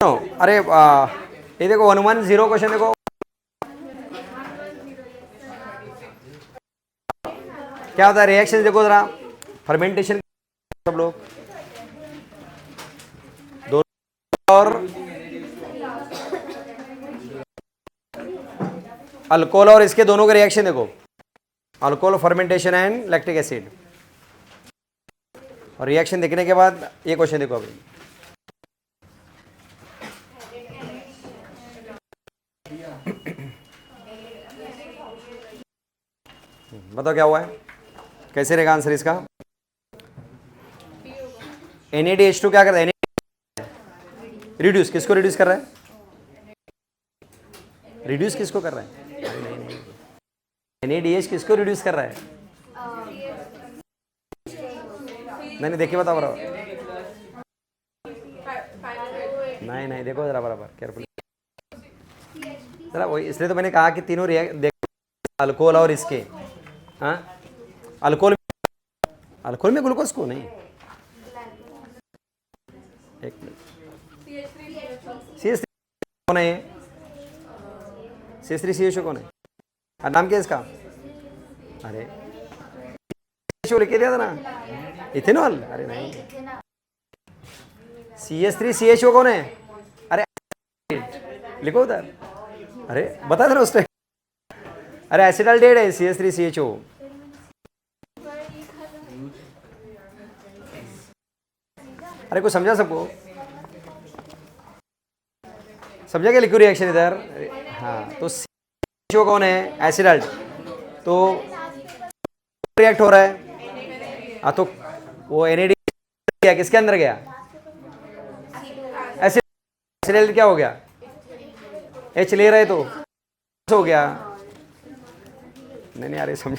अरे ये देखो 110 क्वेश्चन देखो, क्या होता है रिएक्शन देखो जरा, फर्मेंटेशन सब लोग दोनों और अल्कोहल और इसके दोनों के रिएक्शन देखो, alcohol fermentation and lactic acid. और रिएक्शन देखने के बाद ये क्वेश्चन देखो अभी, बताओ क्या हुआ है, कैसे रहेगा आंसर इसका। NaDH2 क्या करता है, रिड्यूस किसको रिड्यूस कर रहा है, रिड्यूस किसको कर रहा है, NaDH किसको रिड्यूस कर रहा है, नहीं देखिए बताओ बराबर, नहीं देखो जरा बराबर केयरफुल जरा, वही इसलिए तो मैंने कहा कि तीनों देखो, अल्कोहल और इसके, हाँ अल्कोहल में ग्लूकोज को नहीं, एक मिनट, CH3 कौन है, CH3CHO कौन है, नाम क्या है इसका, अरे लिख के दिया था ना, इथेनॉल, अरे नहीं, CH3CHO कौन है, अरे लिखो उधर, अरे बता देना उस टाइम, अरे एसिटाल्डेहाइड है CH3CHO, अरे कुछ समझा सबको, समझा क्या लिखो रिएक्शन इधर, हाँ तो CHO कौन है, एसिडाल्ड, तो रिएक्ट हो रहा है, हाँ तो वो NAD गया किसके अंदर गया, एसिडाल्ड क्या हो गया, H ले रहे तो हो गया, नहीं अरे समझ,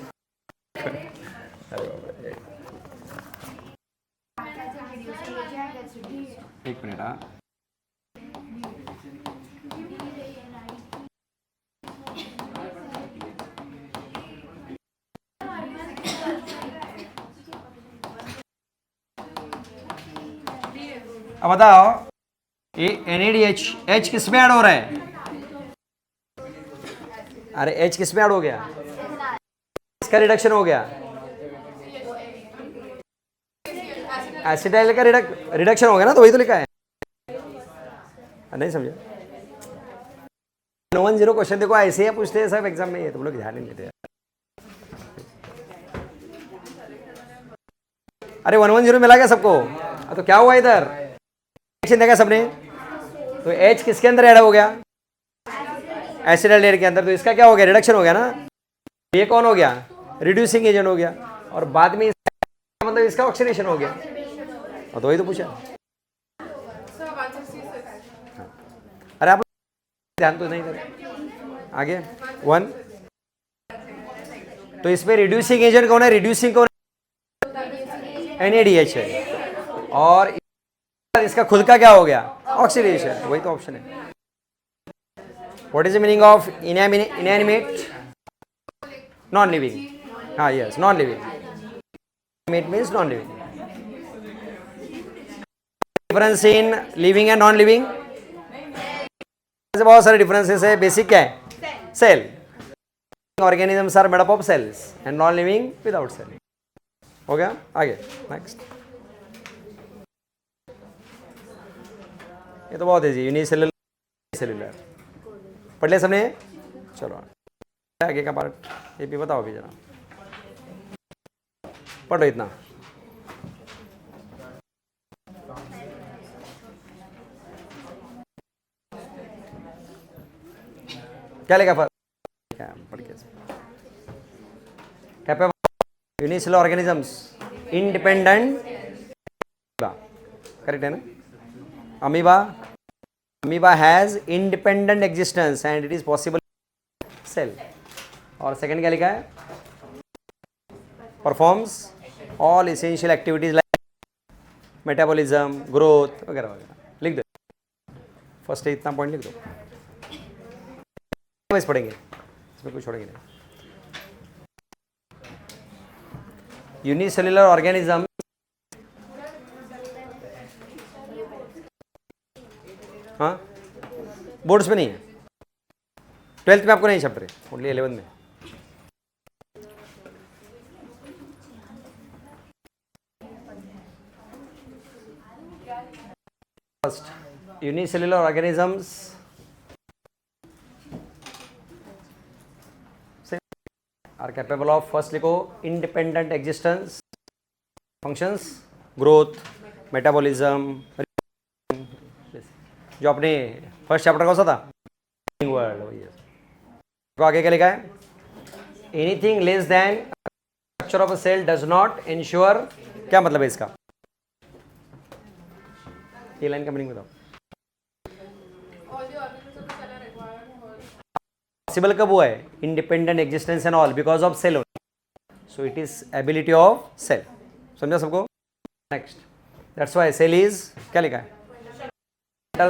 एक मिनट, हाँ अब बताओ ये NADH H किस में ऐड हो रहा है, अरे H किस में ऐड हो गया, इसका रिडक्शन हो गया, एसिटाइल का रिडक्शन हो गया ना, तो वही तो लिखा है, नहीं समझे, 110 क्वेश्चन देखो ऐसे ही पूछते हैं सब एग्जाम में, ये तुम लोग ध्यान नहीं देते, अरे 110 मिला क्या सबको, तो क्या हुआ इधर, रिएक्शन देखा सबने, तो H किसके अंदर ऐड हो गया, एसिटाल्डेहाइड के अंदर, तो इसका क्या हो गया, रिडक्शन हो गया ना, ये कौन हो गया, रिड्यूसिंग एजेंट हो गया, और बाद में मतलब इसका ऑक्सीडेशन हो गया, और तो वही तो पूछा, अरे आप ध्यान तो नहीं देते, आगे 1, तो इसमें रिड्यूसिंग एजेंट कौन है, रिड्यूसिंग कौन है, NADH है, और इसका खुद का क्या हो गया, ऑक्सीडेशन, वही तो ऑप्शन है। What is the meaning of inanimate, non living, हाँ yes non living, inanimate means non living, difference in living and non living, बहुत सारे डिफरेंसेस है, बेसिक क्या है, cell, organisms are made up of cells and non living without cell, हो गया, आगे next, ये तो बहुत है जी, यूनिसेलुलर सेलुलर पढ़ लिया सबने, चलो आगे का पार्ट ये भी बताओ भी जरा, पढ़ो इतना, क्या लिखा क्या पढ़ के, capable unicellular organisms independent, correct है ना, amoeba has independent existence and it is possible cell, और सेकंड क्या लिखा है, performs all essential activities like metabolism, growth वगैरह वगैरह, लिख दो, फर्स्ट इतना पॉइंट लिख दो, बस पढ़ेंगे इसमें कुछ छोड़ेंगे नहीं, यूनिसेलुलर ऑर्गेनिज्म हाँ, बोर्ड्स में नहीं है, 12th में आपको नहीं चैप्टर है, ओनली 11th में। First, unicellular organisms are capable of, first लिखो, independent existence, functions, growth, metabolism, जो अपने फर्स्ट चैप्टर कौन सा था, वर्ल्ड, वही है। तो आगे क्या लिखा है, anything less than structure of a cell does not ensure, क्या मतलब है इसका, ये लाइन का मीनिंग बताओ। पॉसिबल कब हुआ है, independent existence and all because of cell, so it is ability of cell, समझा सबको। Next, that's why cell is, क्या लिखा है,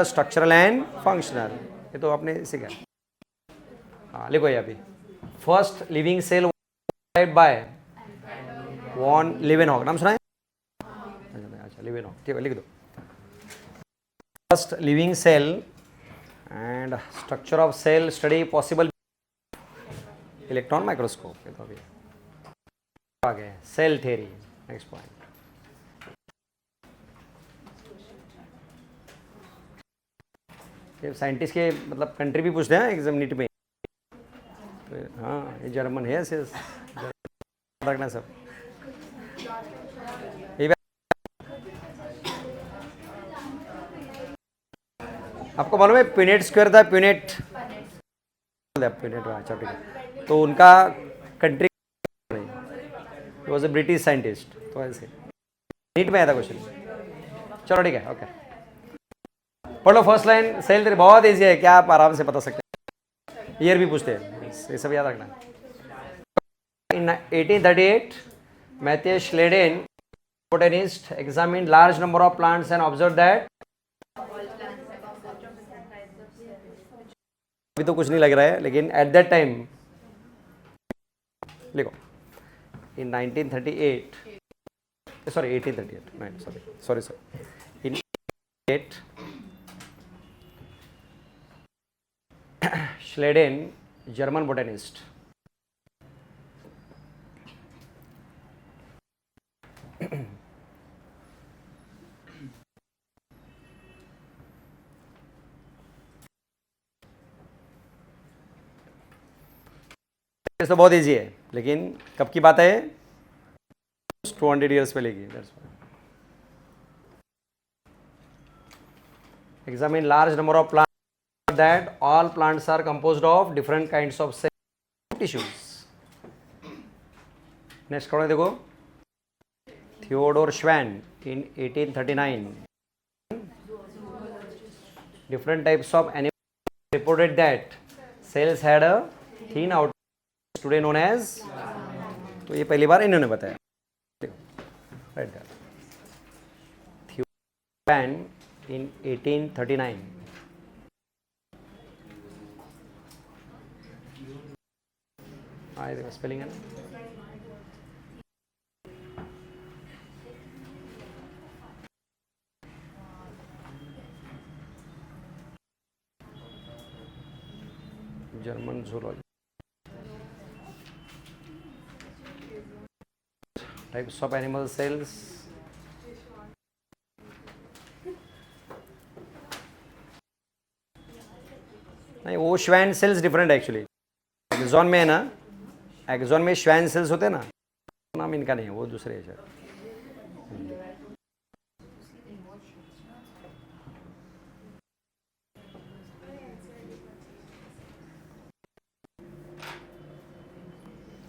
स्ट्रक्चरल एंड फंक्शनल, ये तो आपने सीखा। हाँ लिखो ये अभी, first living cell by von Leeuwenhoek, नाम सुना है, अच्छा लीवेनहॉक, ठीक है लिख दो। First living cell and structure of cell study possible electron microscope, ये तो अभी आगे सेल थ्योरी, नेक्स्ट पॉइंट। ये साइंटिस्ट के मतलब कंट्री भी पूछते हैं एग्जाम नीट में, तो हाँ ये जर्मन है, रखना सब। आपको मालूम है प्यूनेट स्क्वायर था, प्यूनेट, अच्छा ठीक है, तो उनका कंट्री नहीं, वॉज ए ब्रिटिश साइंटिस्ट, तो ऐसे नीट में आया था क्वेश्चन। चलो ठीक है, ओके पढ़ लो फर्स्ट लाइन, सेल थ्योरी बहुत ईजी है, क्या आप आराम से बता सकते हैं, ईयर भी पूछते हैं, ये सब याद रखना। इन 1838 Matthew श्लेडेन botanist examined large number of plants and observed that, अभी तो कुछ नहीं लग रहा है, लेकिन एट दैट टाइम लिखो, इन 1938, सॉरी 1838, नहीं सॉरी इन 8 श्लेडेन, जर्मन बोटेनिस्ट, तो बहुत इजी है, लेकिन कब की बात है, 200 ईयर्स पहले की। Examine large number of plant that all plants are composed of different kinds of cell tissues. Next कौन है देखो, Theodore श्वैन in 1839, different types of animals reported that cells had a thin outer, today known as, तो ये पहली बार इन्होंने बताया, right there, Theodore श्वैन in 1839। हाँ देखो स्पेलिंग है ना, German zoology, types of animal cells, नहीं वो श्वैन सेल्स डिफरेंट है एक्चुअली, एग्जॉन में है ना, एग्जॉन में श्वैन सेल्स होते हैं ना, नाम इनका नहीं है, वो दूसरे है शायद।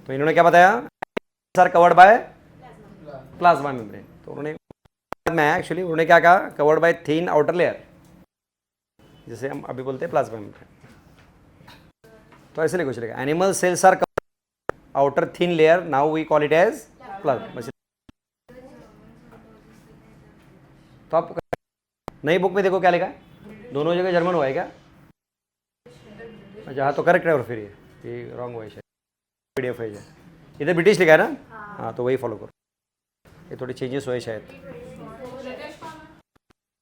तो इन्होंने क्या बताया, sir covered by plasma membrane, तो उन्होंने में एक्चुअली उन्होंने क्या कहा, covered by thin outer layer, जैसे हम अभी बोलते हैं प्लाज्मा मेम्ब्रेन, तो ऐसे लिखो चलेगा, animal cells are outer thin layer, now we call it as plasma। तो आप नई बुक में देखो क्या लिखा है, दोनों जगह जर्मन हुआ है क्या, अच्छा हाँ तो करेक्ट है, और फिर ये रॉन्ग हुआ है शायद, PDF है, इधर ब्रिटिश लिखा है ना, हाँ तो वही फॉलो करो, ये थोड़ी चेंजेस हुए शायद।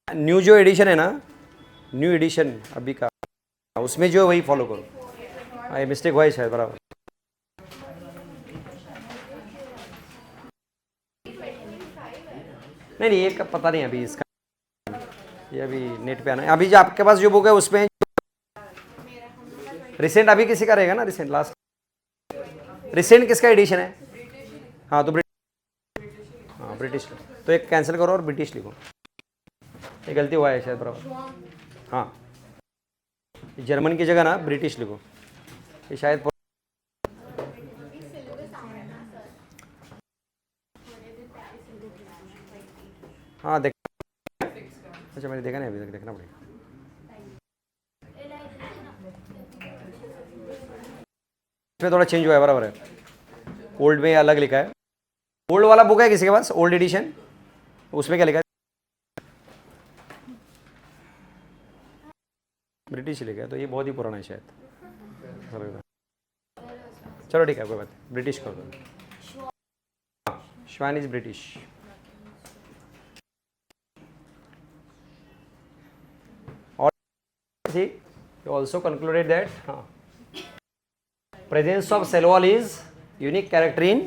न्यू जो एडिशन है ना, न्यू एडिशन अभी का, उसमें जो है वही फॉलो करो। हाँ, ये मिस्टेक हुआ है शायद, बराबर। नहीं नहीं, ये पता नहीं अभी इसका, ये अभी नेट पे आना है। अभी जो आपके पास जो बुक है उसमें रिसेंट अभी किसी का रहेगा ना, रिसेंट लास्ट, रिसेंट किसका एडिशन है? हाँ तो हाँ ब्रिटिश, तो एक कैंसिल करो और ब्रिटिश लिखो। ये गलती हुआ है शायद, बराबर। हाँ, जर्मन की जगह ना ब्रिटिश लिखो, ये शायद। हाँ देख, अच्छा मैंने देखा नहीं अभी तक, देखना पड़ेगा। इसमें थोड़ा चेंज हुआ है, बराबर है। ओल्ड में अलग लिखा है। ओल्ड वाला बुक है किसी के पास, ओल्ड एडिशन, उसमें क्या लिखा है? ब्रिटिश लिखा है, तो ये बहुत ही पुराना है शायद। चलो ठीक है, कोई बात नहीं, ब्रिटिश कर दो। श्वान इज ब्रिटिश। और also concluded that presence of cell wall is unique character in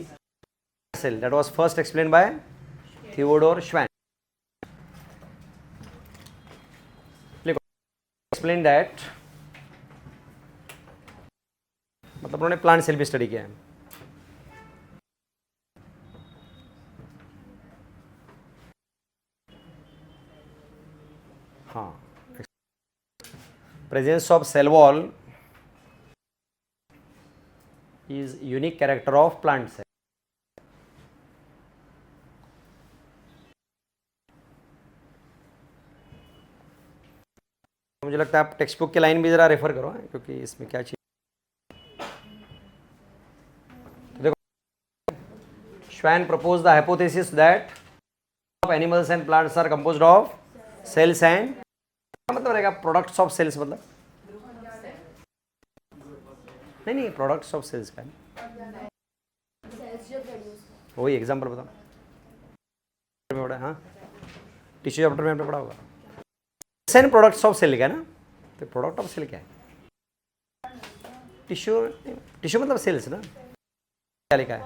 cell. That was first explained by Theodor Schwann. Explained that, मतलब उन्होंने प्लांट सेल भी स्टडी किया है। हाँ, presence of cell wall is unique character of plant cell. मुझे लगता है आप टेक्स्ट बुक की लाइन भी जरा रेफर करो, क्योंकि इसमें क्या चाहिए। तो देखो, Schwann proposed the hypothesis that animals and plants are composed of cells and, मतलब रहेगा प्रोडक्ट्स ऑफ सेल्स, मतलब नहीं प्रोडक्ट्स ऑफ सेल्स का वही एग्जांपल बताओ में पढ़ा। हाँ, टिश्यू चैप्टर में आपने पढ़ा होगा। सेल प्रोडक्ट्स ऑफ सेल का है ना, तो प्रोडक्ट ऑफ सेल क्या है? टिश्यू मतलब सेल्स ना, क्या लिखा है?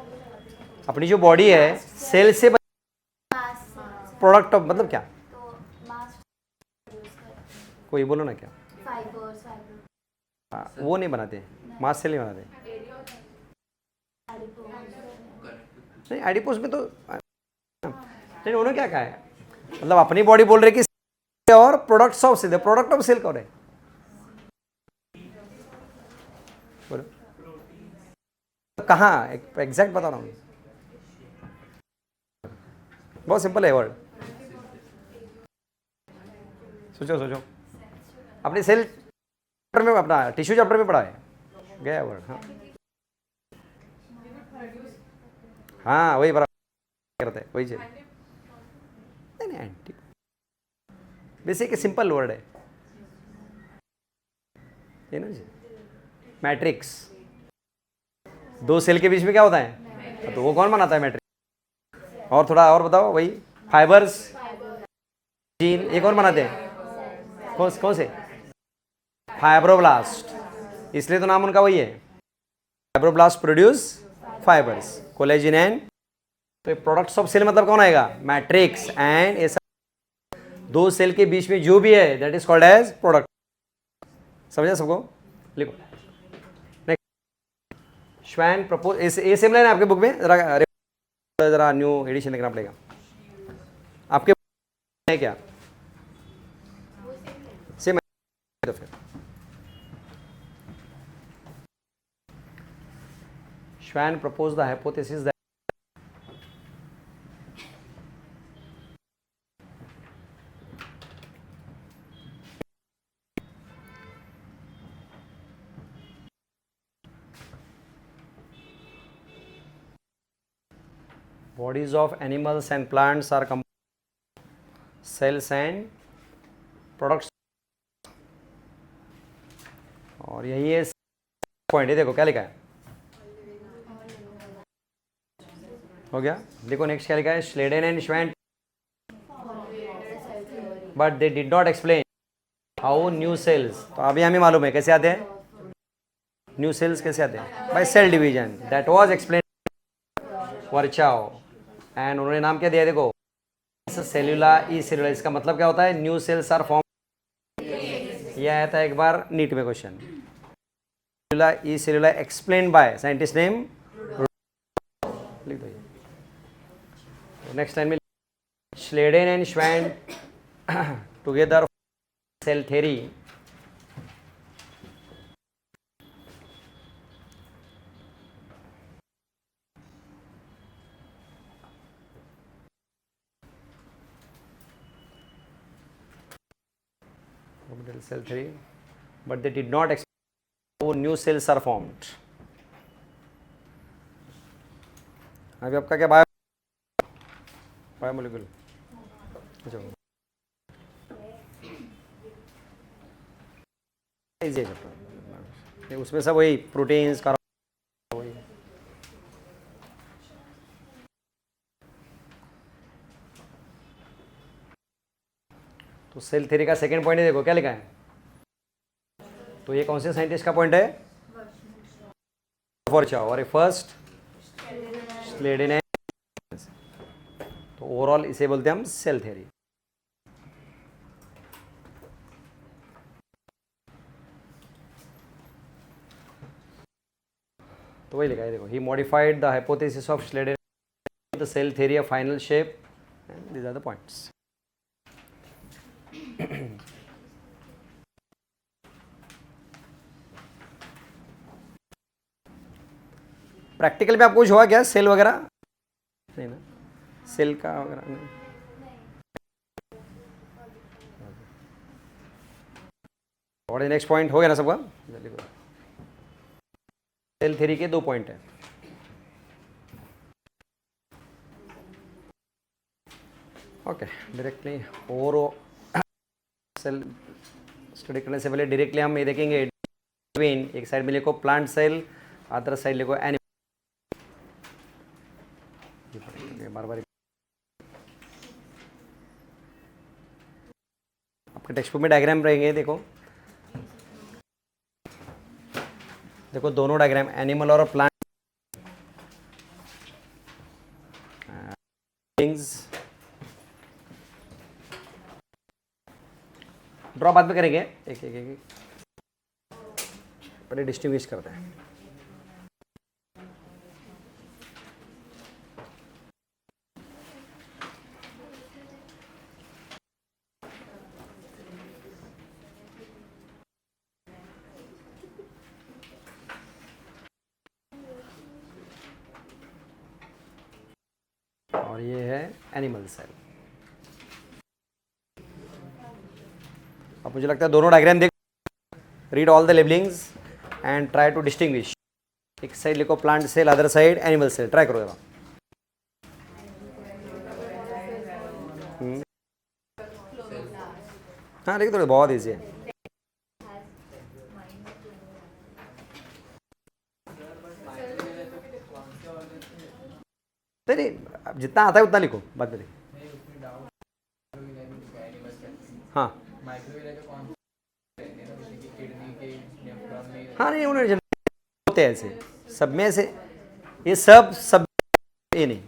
अपनी जो बॉडी है सेल से प्रोडक्ट ऑफ मतलब क्या? कोई बोलो ना क्या? वो नहीं बनाते, मास सेल नहीं बनाते। नहीं एडिपोस में तो नहीं, उन्होंने क्या कहा है, मतलब अपनी बॉडी बोल रहे कि और products of cell, product of cell कौन है? बोलो कहाँ, एग्जैक्ट बता रहा हूँ, बहुत सिंपल है वर्ड। सोचो अपने सेल चैप्टर में, अपना टिश्यू चैप्टर में पढ़ा है, गया वर्ड। हाँ हाँ वही बराबर करते हैं, वही चाहिए। नहीं एंटी, बेसिक सिंपल वर्ड है ये ना जी। मैट्रिक्स, दो सेल के बीच में क्या होता है, तो वो कौन बनाता है? मैट्रिक्स। और थोड़ा और बताओ, वही फाइबर्स, जीन, ये कौन बनाते हैं? कौन से? फाइब्रोब्लास्ट, इसलिए तो नाम उनका वही है, fibroblast produce fibres, collagen and. तो प्रोडक्ट्स ऑफ सेल मतलब कौन आएगा? मैट्रिक्स एंड ऐसा दो सेल के बीच में जो भी है that is called as product. समझा सबको? लिखो next. Schwann propose, a same line है आपके बुक में, जरा न्यू एडिशन लिखना पड़ेगा आपके है क्या? सेम तो फिर Schwann proposed the hypothesis that bodies of animals and plants are cells and products। और यही है पॉइंट, ये देखो क्या लिखा है, हो गया। देखो नेक्स्ट क्या लिखा है, Schleiden and Schwann, but they did not explain how new sales, तो अभी हमें मालूम है कैसे आते हैं न्यू सेल्स, कैसे आते हैं by cell division, that was explain Virchow, and उन्होंने नाम क्या दिया है देखो सेलुला ई सेलुला, इसका मतलब क्या होता है न्यू सेल्स आर फॉर्म, यह आया था एक बार नीट में क्वेश्चन, सेलुला ई सेलुला एक्सप्लेन बाय साइंटिस्ट नेम, लिख दो। नेक्स्ट लाइन में Schleiden and Schwann together cell theory. Cell theory, but they did not explain how new cells are formed. अभी आपका क्या बायोमोलिक्यूल, अच्छा इजी है, उसमें सब वही प्रोटीन्स का वही। तो सेल थ्योरी का सेकंड पॉइंट है, देखो क्या लिखा है, तो ये कौन से साइंटिस्ट का पॉइंट है, वर्चाओ, और फर्स्ट स्लेडेन, तो ओवरऑल इसे बोलते हैं हम सेल थ्योरी। तो वही लिखा है देखो, he modified the hypothesis of Schleiden the cell theory of final shape, and these are the points. Practical में आपको कुछ हुआ क्या सेल वगैरह नहीं ना, सेल का वगैरह नहीं। और नेक्स्ट पॉइंट हो गया ना सबका, सेल थ्योरी के 2 पॉइंट है। ओके, डायरेक्टली और सेल स्टडी करने से पहले डायरेक्टली हम ये देखेंगे, एक साइड में लिखो प्लांट सेल, अदर साइड लिखो एनिमल, बार बार आपके टेक्स्ट बुक में डायग्राम रहेंगे, देखो देखो दोनों डायग्राम एनिमल और प्लांट, ड्रॉ बाद में करेंगे, एक एक एक पहले डिस्टिंग्विश करते हैं। और ये है एनिमल सेल। अब मुझे लगता है दोनों डायग्राम देख, read all the labellings and try to distinguish, एक साइड लिखो plant cell, other side animal cell, try करो जरा। हाँ देखिए, तो बहुत ईजी है, नहीं अब जितना आता है उतना लिखो, बात में। हाँ हाँ, नहीं उन्होंने होते हैं ऐसे, सब में से ये सब ये नहीं,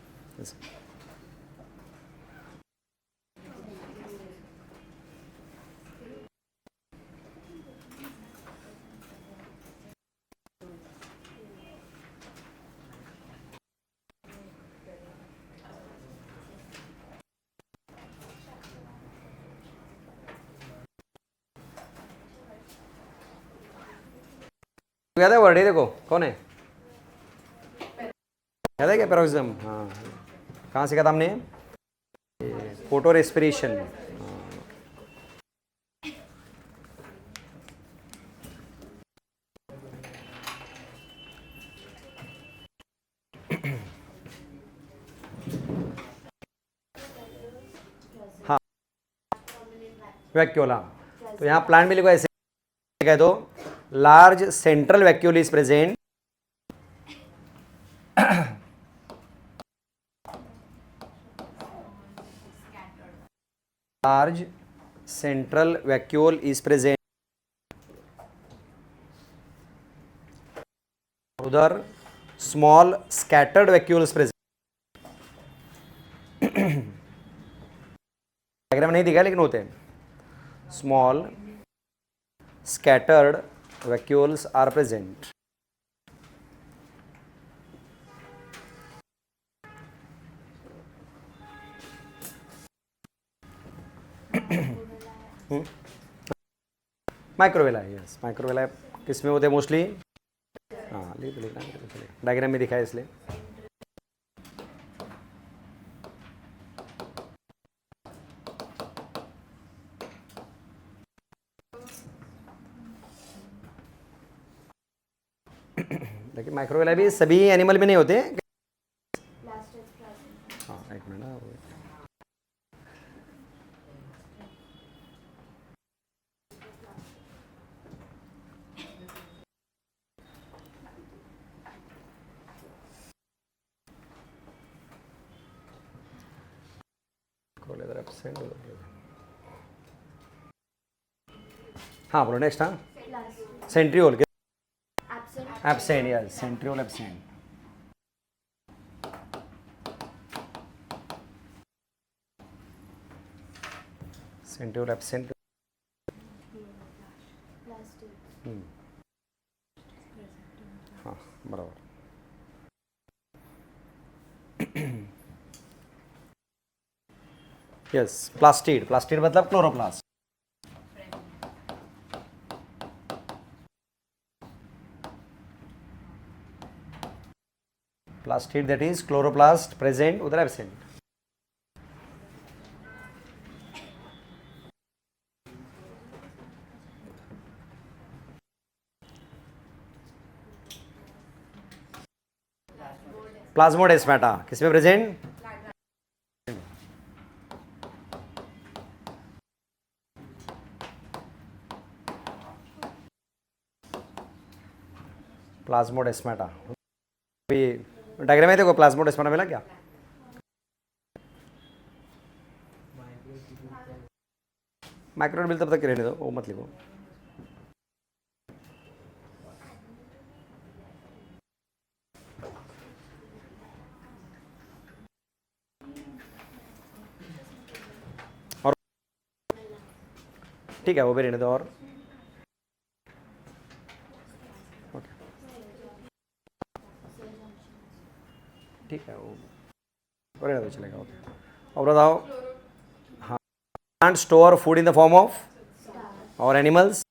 याद है वर्ड, देखो कौन है, याद है क्या, पैरोक्सिज्म, हाँ कहाँ सीखा था हमने, फोटो रेस्पिरेशन में। हाँ वैक्यूला, तो यहाँ प्लांट में लिखो ऐसे कह दो, large central vacuole is present, large central vacuole is present, उधर small scattered vacuoles present. Diagram नहीं दिखा लेकिन होते हैं. Small scattered vacuoles are present. Microvilli, yes microvilli किस में होते हैं मोस्टली? हाँ लिखना डायग्राम में दिखा है इसलिए. देखिए माइक्रोवेला भी सभी एनिमल में नहीं होते. हाँ एक मिनट ना, हाँ बोलो नेक्स्ट. हाँ centriole absent, yes centriole absent. Centriole absent. हाँ बराबर. यस प्लास्टिड, प्लास्टिड मतलब chloroplast. Plastid that is chloroplast present, उधर एब्सेंट. प्लाज्मोडेस्माटा किसमें प्रेजेंट? प्लाज्मोडेस्माटा. डायग्राम में देखो प्लाज्मोडेस्माटा मिला क्या? माइक्रोबिल तब तक रहने दो, वो मत लिखो. और ठीक है वो भी रहने दो. और ठीक है वो रहने दो, चलेगा. ओके और बताओ. हाँ plant store food in the form of, और animals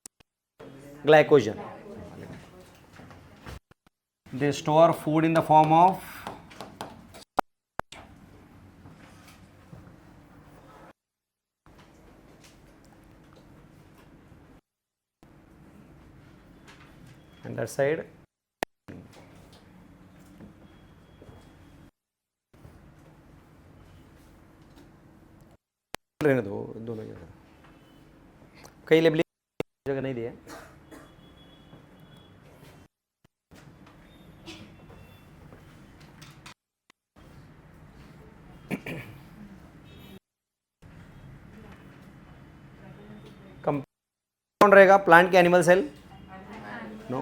glycogen. They store food in the form of and that side रहने दो दोनों जगह. कई लेबलिंग जगह नहीं दिए. कौन रहेगा? प्लांट के animal cell? No,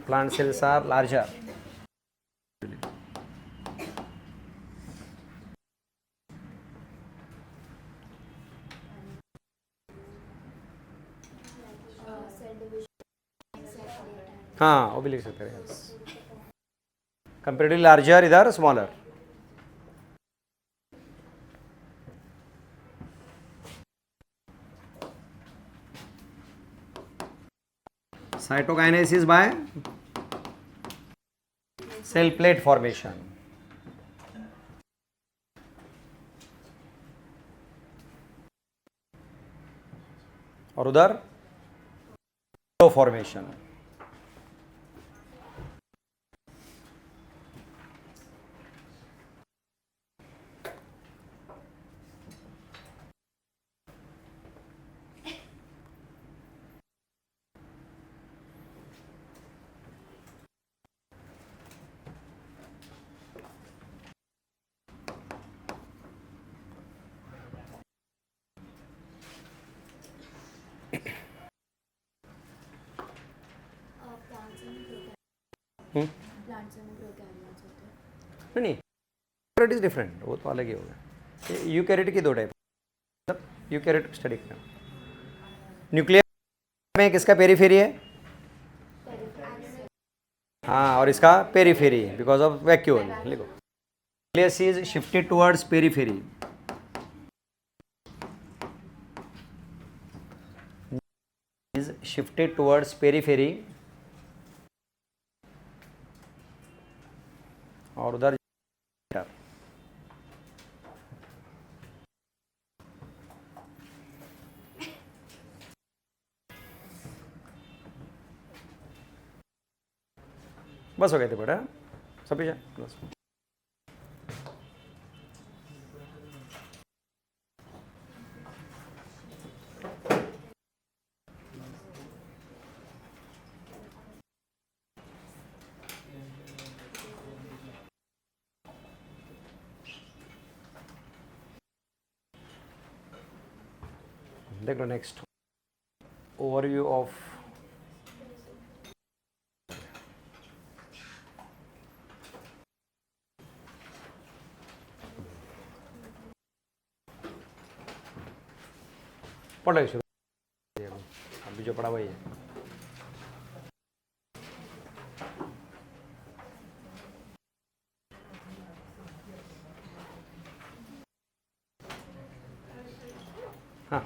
plant cells are larger. हाँ वो भी लिख सकते हैं. कंपेरेटिवली लार्जर, इधर smaller. Cytokinesis by cell plate formation. और उधर फॉर्मेशन. प्लांट्स में प्रोकैरियोट्स होते हैं। नहीं, यूकैरियोट इज डिफरेंट, वो तो अलग ही होगा। यूकैरियोट की दो टाइप, मतलब यूकैरियोट स्टडी करना। न्यूक्लियर में किसका पेरीफेरी है? हाँ, और इसका पेरीफेरी बिकॉज ऑफ वैक्यूल। लिखो, nucleus is shifted towards periphery. Is shifted towards periphery, और उधर बस हो गए थे बेटा, सफिशिएंट बस। देख लो नेक्स्ट, ओवरव्यू ऑफ पढ़ लो शुरू, अभी जो पढ़ा वही है। हाँ,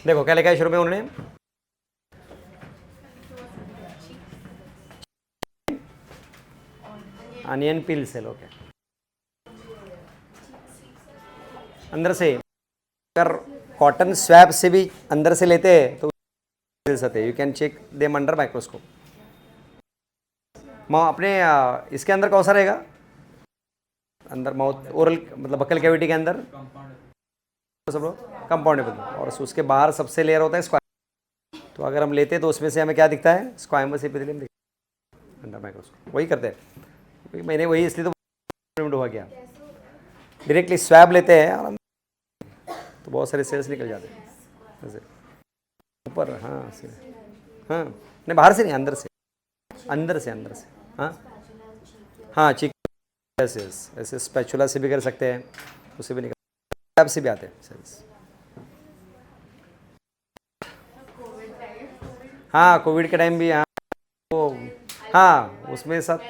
देखो क्या लिखा है शुरू में उन्होंने, अनियन पील सेल। ओके, अंदर से अगर कॉटन स्वैब से भी अंदर से लेते हैं तो मिल सकते हैं। You can check them under microscope. अपने इसके अंदर कौन सा रहेगा? अंदर माउथ ओरल मतलब बक्कल कैविटी के अंदर सब लोग कंपाउंडेबल, और उसके बाहर सबसे लेयर होता है स्क्वाइमस। तो अगर हम लेते हैं तो उसमें से हमें क्या दिखता है? स्क्वाइमस एपिथेलियम दिखता है अंडर माइक्रोस्कोप। वही करते हैं, मैंने वही इसलिए तो हुआ गया। डायरेक्टली स्वैब लेते हैं और तो बहुत सारे सेल्स निकल जाते हैं ऐसे ऊपर। हाँ हाँ, नहीं बाहर से नहीं, अंदर से, अंदर से, अंदर से। हाँ हाँ, चीक ऐसे ऐसे स्पैचुला से भी कर सकते हैं, उससे भी निकल, स्वैब से भी आते हैं सेल्स। हाँ, कोविड के टाइम भी, हाँ वो, हाँ उसमें सब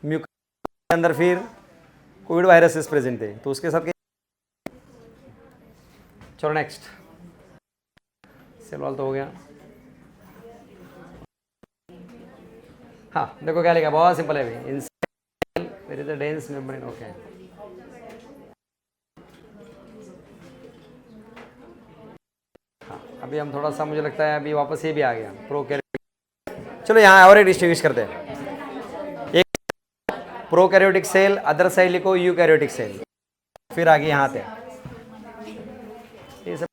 म्यूक के अंदर फिर कोविड वायरसेस प्रेजेंट थे, तो उसके साथ। चलो नेक्स्ट, सेल वाल तो हो गया। हाँ देखो क्या लिखा, बहुत सिंपल है भाई। In their is a dense membrane. Okay, हाँ अभी हम थोड़ा सा, मुझे लगता है अभी वापस ये भी आ गया प्रोकैरियोटिक। चलो यहाँ और एक डिस्टिंग्विश करते हैं, एक प्रोकैरियोटिक सेल, अदर साइड लिखो यूकैरियोटिक सेल, फिर आगे यहाँ पे ये सब।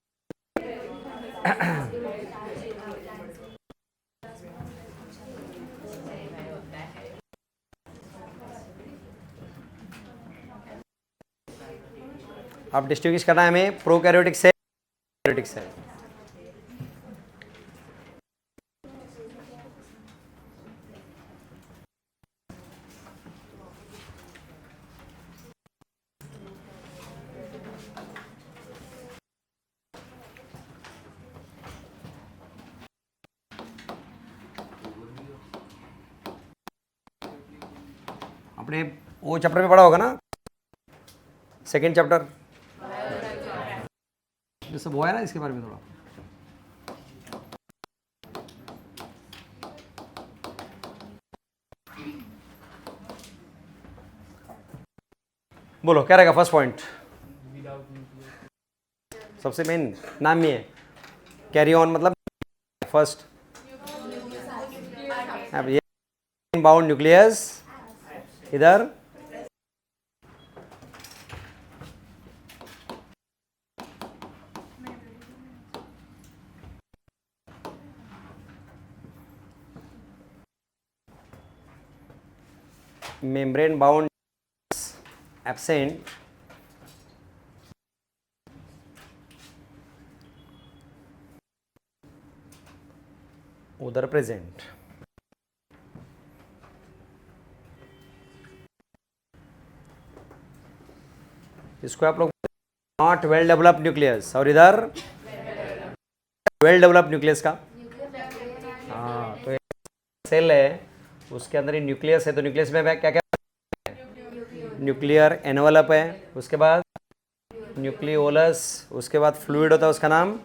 अब डिस्टिंग्विश करना है हमें प्रोकैरियोटिक सेल, यूकैरियोटिक सेल। अपने वो चैप्टर में पढ़ा होगा ना, सेकेंड चैप्टर, ये सब हुआ है ना, इसके बारे में थोड़ा बोलो। क्या रहेगा फर्स्ट पॉइंट? सबसे मेन नाम ही है, कैरी ऑन मतलब फर्स्ट। अब ये बाउंड न्यूक्लियस इधर, membrane bound absent, उधर प्रेजेंट। इसको आप लोग नॉट वेल डेवलप्ड न्यूक्लियस, और इधर वेल डेवलप्ड न्यूक्लियस का। हाँ, तो सेल है, उसके अंदर ही न्यूक्लियस है, तो न्यूक्लियस में क्या क्या न्यूक्लियर एनवलप है, उसके बाद न्यूक्लियोलस, उसके बाद फ्लूइड होता है उसका नाम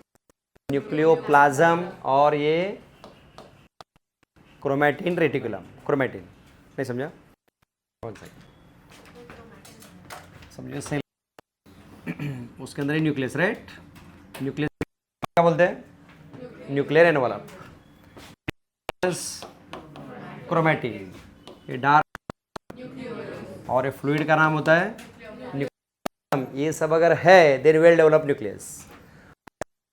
न्यूक्लियोप्लाज्म, और ये क्रोमैटिन रेटिकुलम। क्रोमैटिन नहीं समझा? कौन सा समझो? सेल उसके अंदर ही न्यूक्लियस, राइट? न्यूक्लियस क्या बोलते हैं? Nuclear envelope. क्रोमैटिन, ये डार्क, और ये फ्लूइड का नाम होता है न्यूक्लियम। ये सब अगर है then well develop nucleus,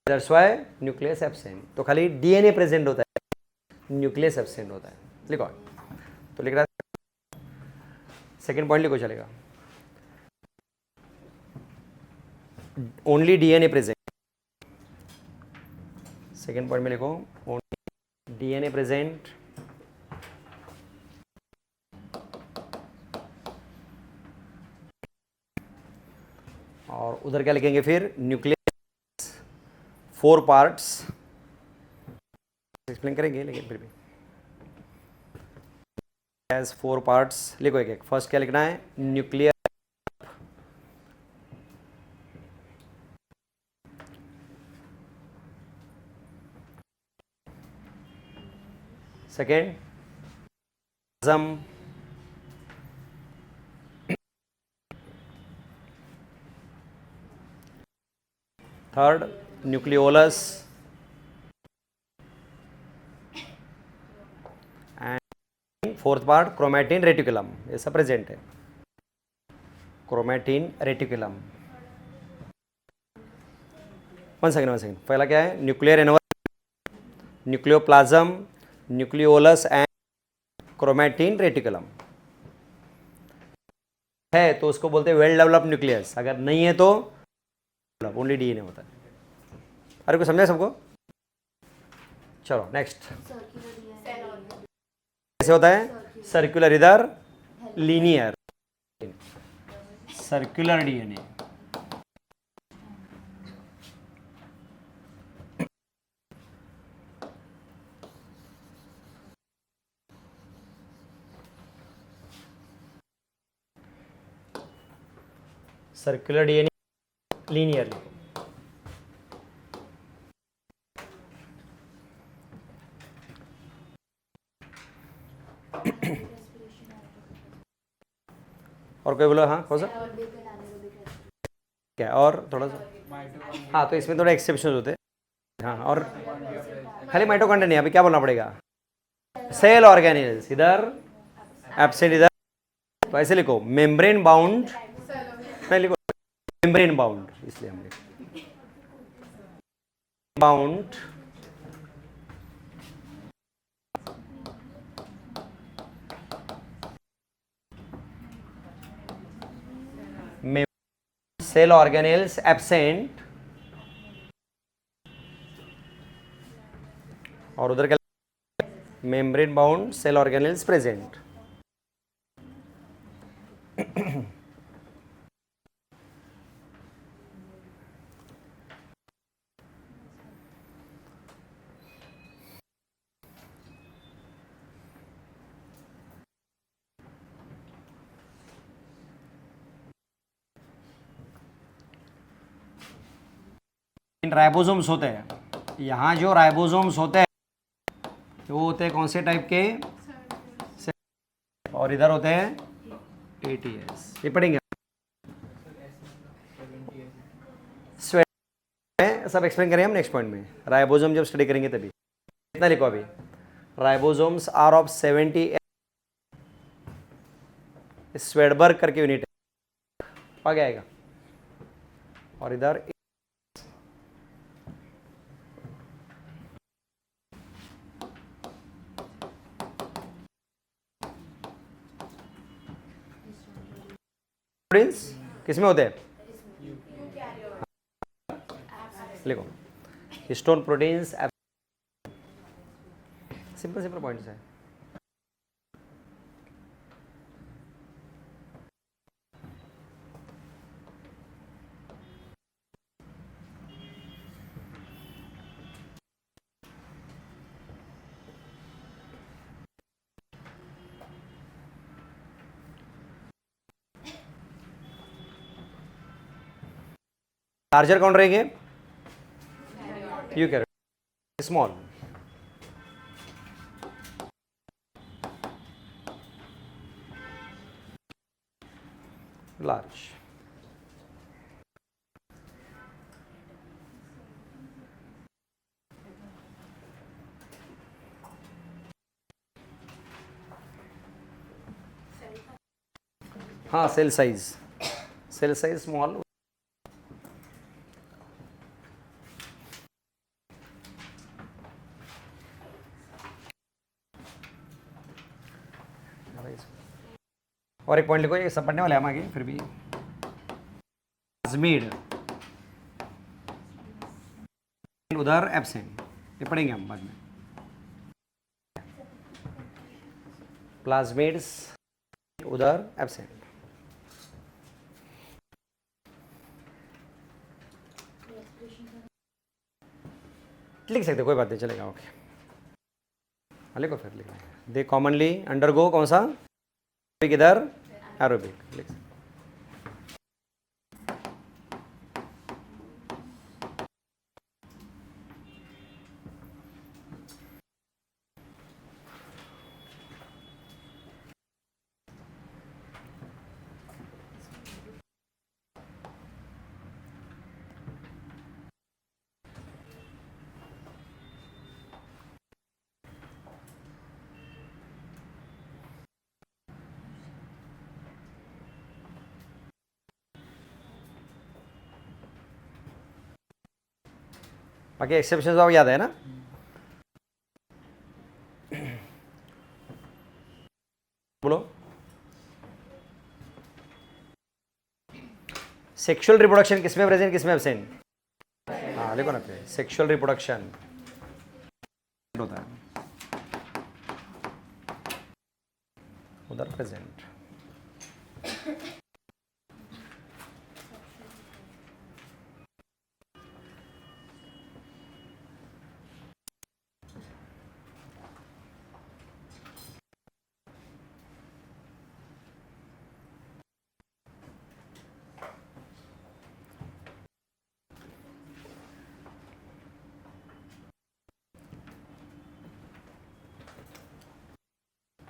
that's why nucleus absent. तो खाली डीएनए प्रेजेंट होता है, न्यूक्लियस एब्सेंट होता है। लिखो, तो लिख रहा है, सेकेंड पॉइंट लिखो, चलेगा। Only DNA present, second point में लिखो ओनली डीएनए प्रेजेंट, और उधर क्या लिखेंगे फिर? न्यूक्लियस 4 पार्ट्स, एक्सप्लेन करेंगे लेकिन फिर भी एज 4 पार्ट्स लिखो एक एक। फर्स्ट क्या लिखना है? Nuclear, second plasm, third nucleolus, and fourth part chromatin reticulum. ये सब प्रेजेंट है, क्रोमैटिन रेटिकुलम। वन सेकेंड, पहला क्या है? Nuclear envelope, nucleoplasm, nucleolus and chromatin reticulum. है तो उसको बोलते हैं वेल डेवलप्ड न्यूक्लियस, अगर नहीं है तो ओनली डीएनए होता है। अरे को समझा सबको? चलो नेक्स्ट। कैसे होता है? सर्कुलर, इधर linear. Circular DNA, circular DNA linearly. और कोई बोलो? हाँ, कौन सा? क्या और थोड़ा सा? हाँ, तो इसमें थोड़े एक्सेप्शन होते हैं। हाँ, और खाली माइटोकॉन्ड्रिया नहीं, अभी क्या बोलना पड़ेगा? सेल ऑर्गेनेल्स, इधर एब्सेंट, इधर। तो ऐसे लिखो मेम्ब्रेन बाउंड, नहीं लिखो मेम्ब्रेन बाउंड, इसलिए हम लिखो बाउंड सेल ऑर्गेनेल्स एब्सेंट, और उधर क्या? Membrane bound cell organelles present. Ribosomes होते हैं, यहाँ जो राइबोसोम्स होते हैं वो होते हैं कौन से टाइप के? और इधर होते हैं एटीएस। ये पढ़ेंगे स्वेट में, सब एक्सप्लेन करेंगे हम नेक्स्ट पॉइंट में। राइबोसोम जब स्टडी करेंगे तभी। कितना लिखो अभी? राइबोसोम्स आर ऑफ 70 स्वेडबर्ग करके यूनिट आगे आएगा, और इधर किसमें होते हैं? लिखो histone proteins simple simple points है. लार्जर कौन रहेंगे? यूकैरियोट. स्मॉल. लार्ज. हाँ, सेल साइज स्मॉल. और एक पॉइंट लिखो, ये सब पढ़ने वाले हम आगे फिर भी. प्लाज्मिड उधर एब्सेंट, ये पढ़ेंगे हम बाद में. प्लाज्मिड्स उधर एब्सेंट. लिख सकते, कोई बात नहीं, चलेगा. ओके, लिखो फिर लिखना. दे कॉमनली अंडरगो कौन सा? इधर एरोबिक. लिख सकते. बाकी एक्सेप्शन आपको याद है ना? बोलो. सेक्सुअल रिप्रोडक्शन किसमें प्रेजेंट, किसमें एब्सेंट? हाँ लिखो ना, सेक्सुअल रिप्रोडक्शन होता है उधर प्रेजेंट.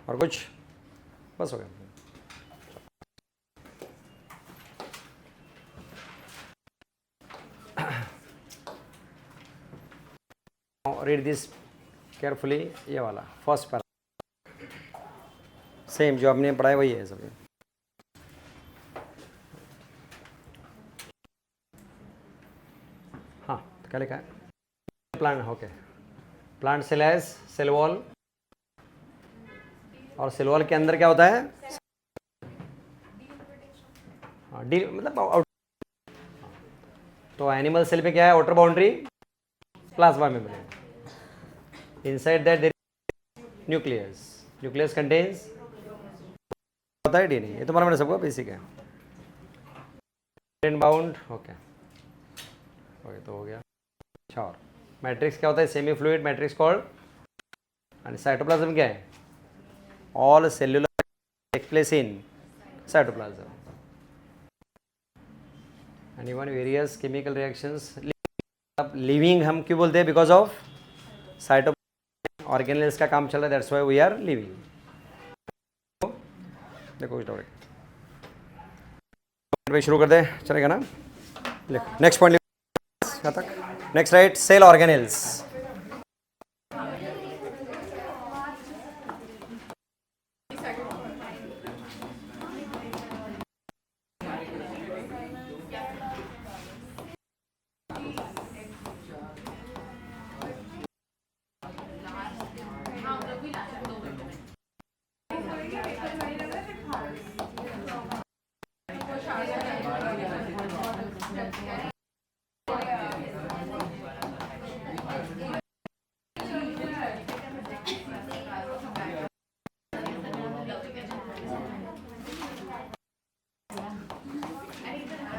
और कुछ? बस हो गया. Read this carefully. ये वाला फर्स्ट पैरा सेम जो आपने पढ़ाया वही है सब. हाँ, तो क्या लिखा है? Plant. Okay, plant cell as cell wall, और सेल वॉल के अंदर क्या होता है? डी मतलब आउट. तो एनिमल सेल पे क्या है? Outer boundary, plasma membrane. Inside that there is nucleus. Nucleus contains होता है डीएनए. ये तो मालूम है सबको, बेसिक है. बाउंड. ओके ओके, तो हो गया. अच्छा, और मैट्रिक्स क्या होता है? Semi fluid matrix called. And cytoplasm क्या है? All cellular take place in cytoplasm. And even various chemical reactions. Living हम क्यों बोलते हैं? बिकॉज ऑफ साइटोप्लाज्म ऑर्गेनेल्स का काम चल रहा है, that's why we are living. देखो कुछ डाउट शुरू कर दे, चलेगा ना? नेक्स्ट पॉइंट यहाँ तक. Next right, cell organelles.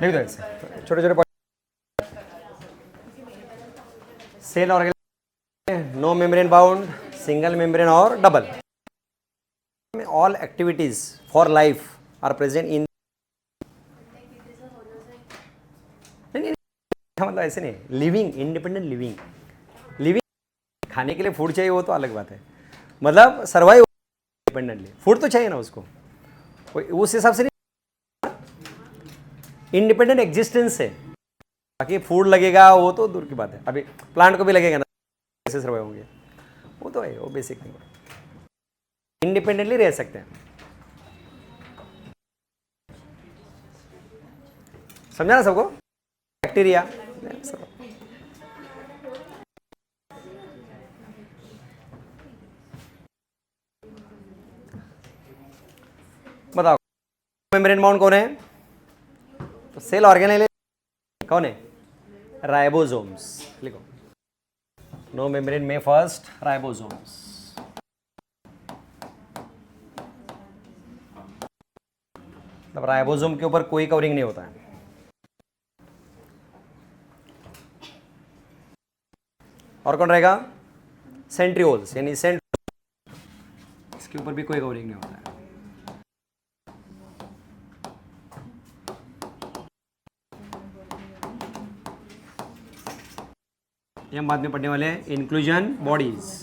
लिख दो ऐसे छोटे छोटे cell organisation, no membrane bound, single membrane और double. All activities for life are present in. नहीं, मतलब ऐसे नहीं, लिविंग इंडिपेंडेंट लिविंग. लिविंग खाने के लिए फूड चाहिए वो तो अलग बात है, मतलब सर्वाइव इंडिपेंडेंटली. फूड तो चाहिए ना उसको, उस हिसाब से नहीं. इंडिपेंडेंट एग्जिस्टेंस है, बाकी फूड लगेगा वो तो दूर की बात है. अभी प्लांट को भी लगेगा ना, कैसे सर्वाइव होंगे, वो तो है, वो बेसिक नहीं. इंडिपेंडेंटली रह सकते हैं. समझा ना सबको. बैक्टीरिया बताओ, मेम्ब्रेन बाउंड कौन है? तो सेल ऑर्गेनाइजेशन कौन है? राइबोसोम्स. लिखो, नो मेम्ब्रेन में फर्स्ट राइबोसोम्स. मतलब राइबोसोम के ऊपर कोई कवरिंग नहीं होता है. और कौन रहेगा? सेंट्रियोल्स, यानी इसके ऊपर भी कोई कवरिंग नहीं होता है. ये हम बाद में पढ़ने वाले हैं. इंक्लूजन बॉडीज,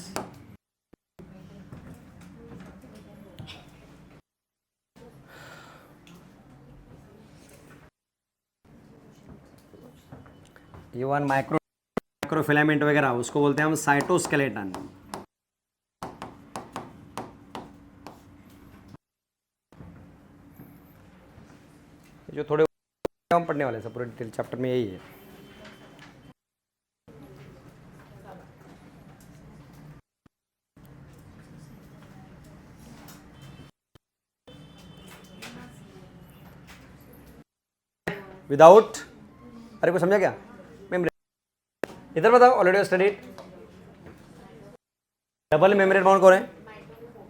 ये वन माइक्रोफिलामेंट वगैरह, उसको बोलते हैं हम साइटोस्केलेटन. जो थोड़े हम पढ़ने वाले हैं पूरे डिटेल चैप्टर में यही है. विदाउट, अरे को समझा क्या? मेम्ब्रेन इधर बताओ. Already studied. Double membrane bound कौन है?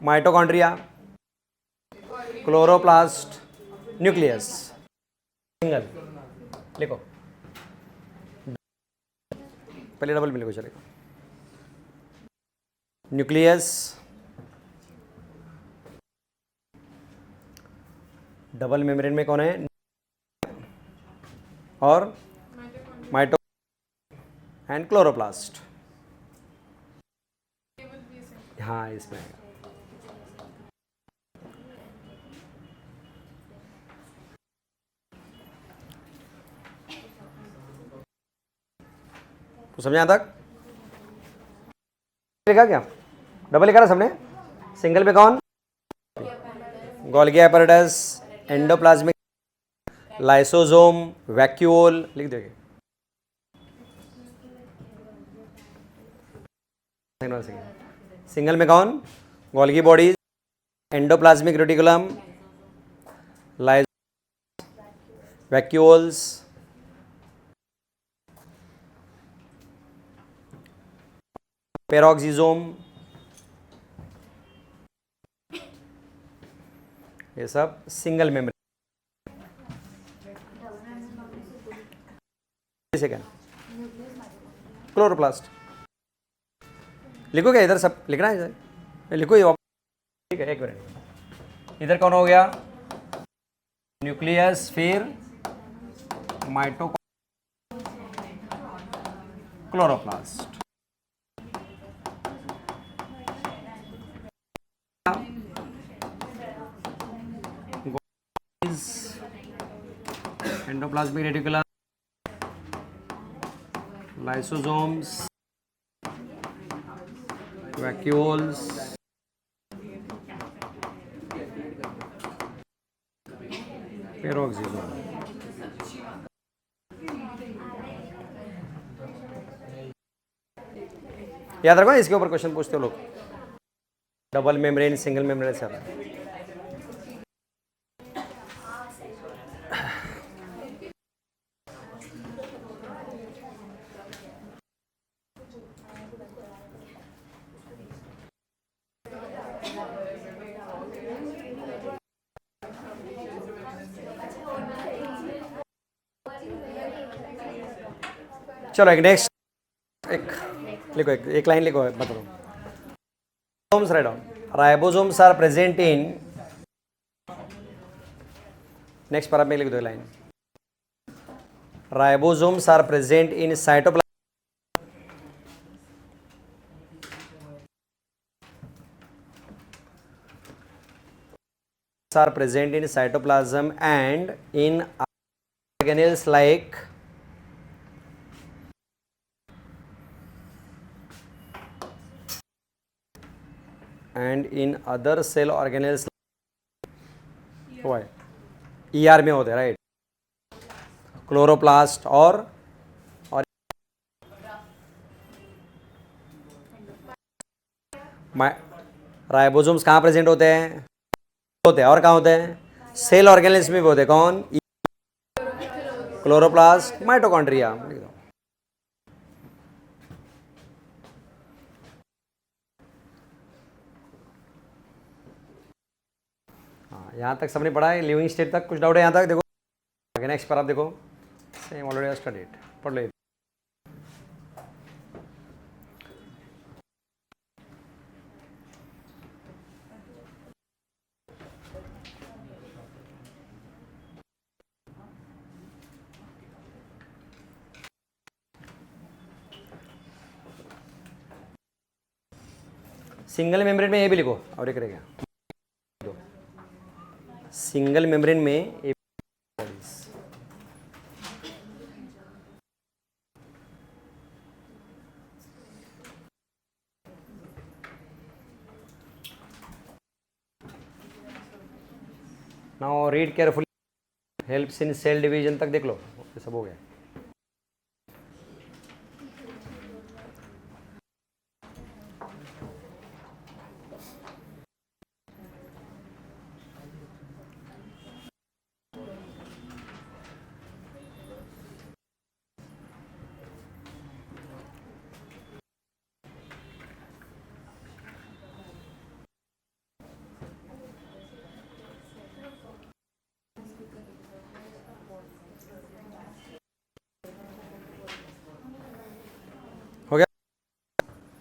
Mitochondria, chloroplast, nucleus. सिंगल लिखो, पहले डबल में लिखो चलेगा. न्यूक्लियस, डबल मेम्ब्रेन में कौन है? और माइटो एंड क्लोरोप्लास्ट. हाँ, इसमें तो समझा तक? लिखा क्या? डबल लिखा ना सबने. सिंगल पे कौन? Golgi apparatus, endoplasmic, lysosome, vacuole. लिख देंगे. सिंगल में कौन? गोल्गी बॉडीज, एंडोप्लाज्मिक रेटिकुलम, लाइस, वैक्यूल्स, पेरोक्सिसोम. ये सब सिंगल मेम्ब्रेन. जैसे क्या? क्लोरोप्लास्ट. लिखो क्या इधर? सब लिखना है इधर. लिखो ये. ठीक है, एक मिनट. इधर कौन हो गया? न्यूक्लियस, फिर mito, chloroplast. Endoplasmic reticulum, lysosomes, vacuoles, peroxisome. याद रखो, इसके ऊपर क्वेश्चन पूछते हो लोग. डबल मेम्ब्रेन, सिंगल मेम्ब्रेन से. चलो एक नेक्स्ट एक लिखो, एक लाइन लिखो, बता दो. Ribosomes, write down. Ribosomes are present in. Next पर में लिख दो line. Ribosomes are present in cytoplasm. Are present in cytoplasm and in organelles like and in other cell organelles. Why? ER में होते हैं, राइट. क्लोरोप्लास्ट और ribosomes कहाँ present होते हैं? और कहाँ होते हैं? सेल ऑर्गेनेल्स में भी होते हैं. कौन? Chloroplast, mitochondria. हाँ, यहाँ तक सबने पढ़ा है. लिविंग स्टेट तक कुछ डाउट है यहाँ तक? देखो आगे नेक्स्ट पर आप देखो. सेम ऑलरेडी स्टडीड, पढ़ लो. सिंगल मेम्ब्रेन में ये भी लिखो और एक रह गया. सिंगल मेम्ब्रेन में ये now read carefully. Helps in cell division तक देख लो, ये सब हो गया.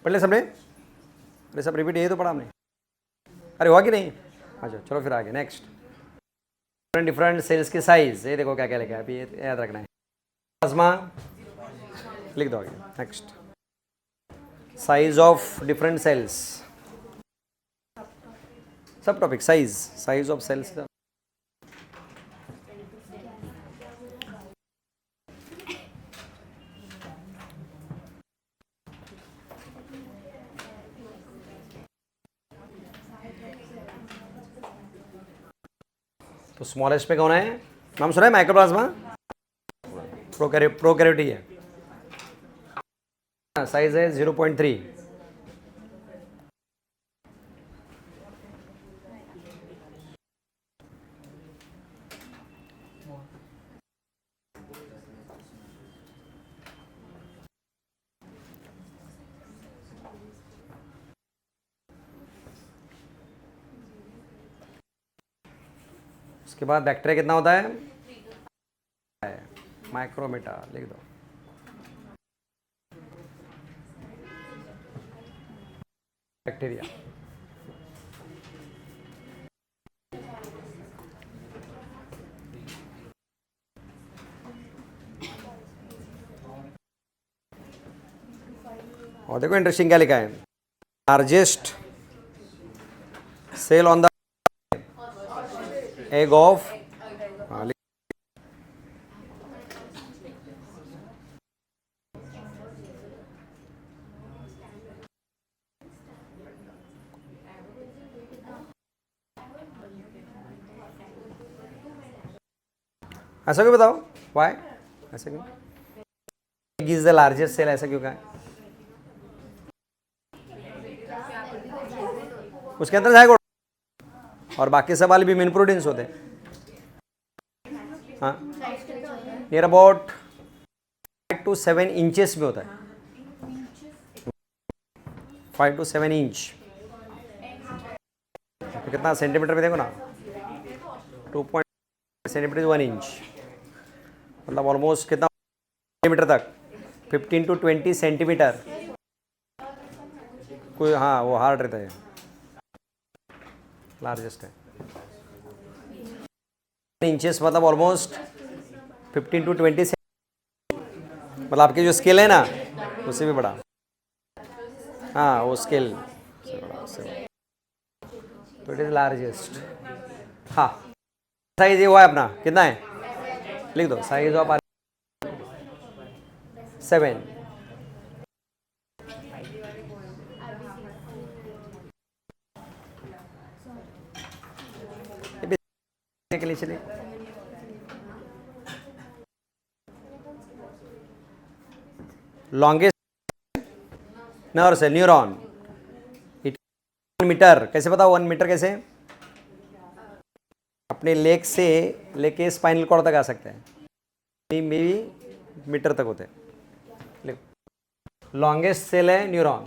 पढ़ ले सबने? अरे सब रिपीट, यही तो पढ़ा हमने. अरे हुआ कि नहीं? अच्छा चलो फिर आगे नेक्स्ट. डिफरेंट डिफरेंट सेल्स की साइज, ये देखो क्या क्या लिखा है, अभी ये याद रखना है. प्लाज्मा लिख दो आगे. Next, size of different cells. सब टॉपिक साइज ऑफ सेल्स. तो स्मॉलेस्ट पे कौन है? नाम सुना है? माइक्रोप्लाज्मा. प्रोकैरियोटी है. साइज है 0.3. उसके बाद बैक्टीरिया कितना होता है? माइक्रोमीटा लिख दो. बैक्टीरिया और देखो इंटरेस्टिंग क्या लिखा है. Largest cell on the egg of. ऐसा क्यों बताओ? वाई ऐसा क्यों? Egg is the largest cell, ऐसा क्यों कहा? उसके अंदर जाएगा और बाकी सब वाले भी मेन प्रोटीन्स होते हैं. हाँ, नियर अबाउट 5 to 7 इंचेस में होता है. 5 to 7 इंच. तो कितना सेंटीमीटर में देखो ना, 2 सेंटीमीटर 1 इंच, मतलब ऑलमोस्ट कितना सेंटीमीटर तक. 15 to 20 सेंटीमीटर, कोई हाँ वो हार्ड रहता है, लार्जेस्ट है। इंचेस मतलब ऑलमोस्ट 15 to 20 मतलब आपकी जो स्केल है ना उससे भी बड़ा, हाँ वो स्केल से बड़ा, उससे बड़ा, तो इट इज लार्जेस्ट। हाँ साइज ये हुआ है अपना, कितना है लिख दो, साइज ऑफ 7। के लिए चलिए, लॉन्गेस्ट नर्व से न्यूरॉन, 1 मीटर, कैसे बताओ 1 मीटर कैसे? अपने लेग से लेके स्पाइनल कॉर्ड तक आ सकते हैं, मे भी मीटर तक होते हैं। लॉन्गेस्ट सेल है neuron,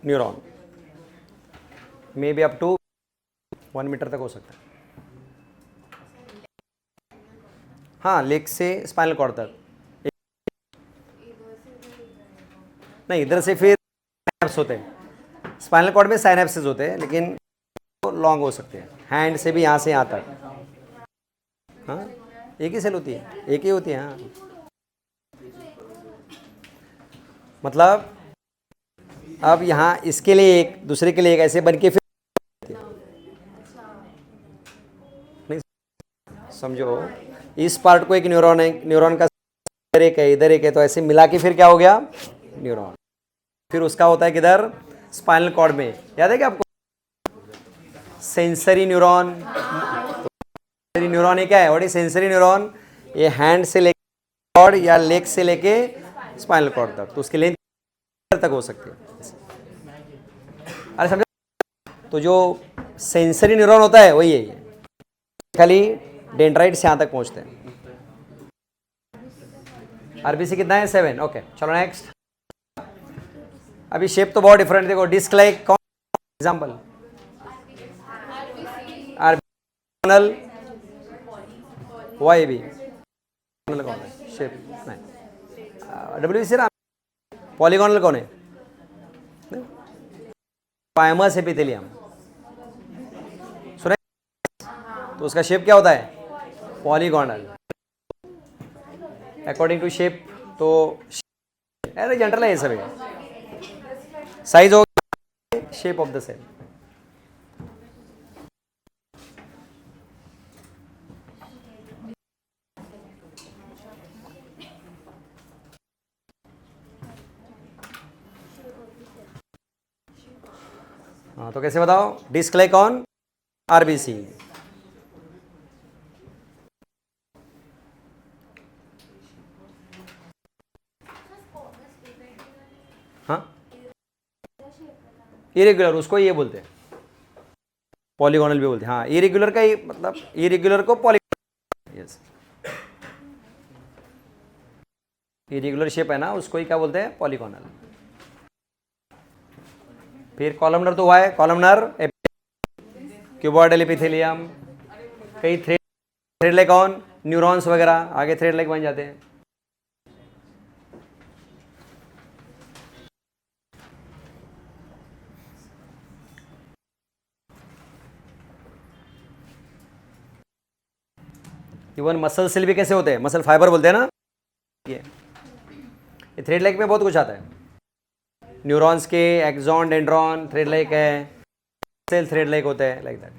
neuron may be up to 1 metre तक हो सकता है। हाँ लेग से स्पाइनल कॉर्ड तक, नहीं इधर से फिर साइनेप्स होते हैं, स्पाइनल कॉर्ड में साइनेप्सिस होते हैं, लेकिन लॉन्ग हो सकते हैं। हैंड से भी यहाँ से यहाँ तक, हाँ एक ही सेल होती है, एक ही होती है। हाँ मतलब अब यहाँ इसके लिए एक, दूसरे के लिए एक, ऐसे बन के फिर नहीं समझो, इस पार्ट को एक न्यूरॉन है, न्यूरॉन का इधर एक है, इधर एक है, तो ऐसे मिला के फिर क्या हो गया न्यूरॉन। फिर उसका होता है किधर, स्पाइनल कॉर्ड में, याद है क्या आपको? सेंसरी न्यूरॉन, सेंसरी न्यूरॉन ये क्या है, व्हाट इज सेंसरी न्यूरॉन? ये हैंड से लेके कॉर्ड या लेग से लेके स्पाइनल कॉर्ड तक, तो उसके लेंथ तक हो सकती है। अरे समझो, तो जो सेंसरी न्यूरॉन होता है वही है ये, खाली डेंड्राइट से यहाँ तक पहुँचते हैं। आरबीसी कितना है 7, ओके चलो नेक्स्ट। अभी शेप तो बहुत डिफरेंट, देखो डिस्क लाइक कौन एग्जाम्पल, आरबीसी वाई बी कौन है शेप, नहीं डब्ल्यूबीसी पॉलीगोनल कौन है, पायमस एपिथेलियम सुने, तो उसका शेप क्या होता है पॉलीगोनल, अकॉर्डिंग टू शेप। तो अरे जनरल है ये सब, साइज हो शेप ऑफ द सेल। हाँ तो कैसे बताओ, डिस्क लाइक ऑन आरबीसी, हाँ इरेगुलर उसको ये बोलते हैं, पॉलीगोनल भी बोलते हैं। हाँ इरेगुलर का ही मतलब, इरेगुलर को पॉलीगोनल, यस इरेगुलर शेप है ना उसको ही क्या बोलते हैं पॉलीगोनल। फिर कॉलमनर तो हुआ है, कॉलमनर क्यूबॉइडल एपिथेलियम, कई थ्रेड लाइक ऑन न्यूरॉन्स वगैरह आगे थ्रेड लाइक बन जाते हैं। इवन मसल सेल भी कैसे होते हैं, मसल फाइबर बोलते हैं ना, ये थ्रेड लाइक में बहुत कुछ आता है, न्यूरॉन्स के एक्सॉन डेंड्रॉन थ्रेड लाइक है, सेल थ्रेड लाइक होते हैं, लाइक दैट।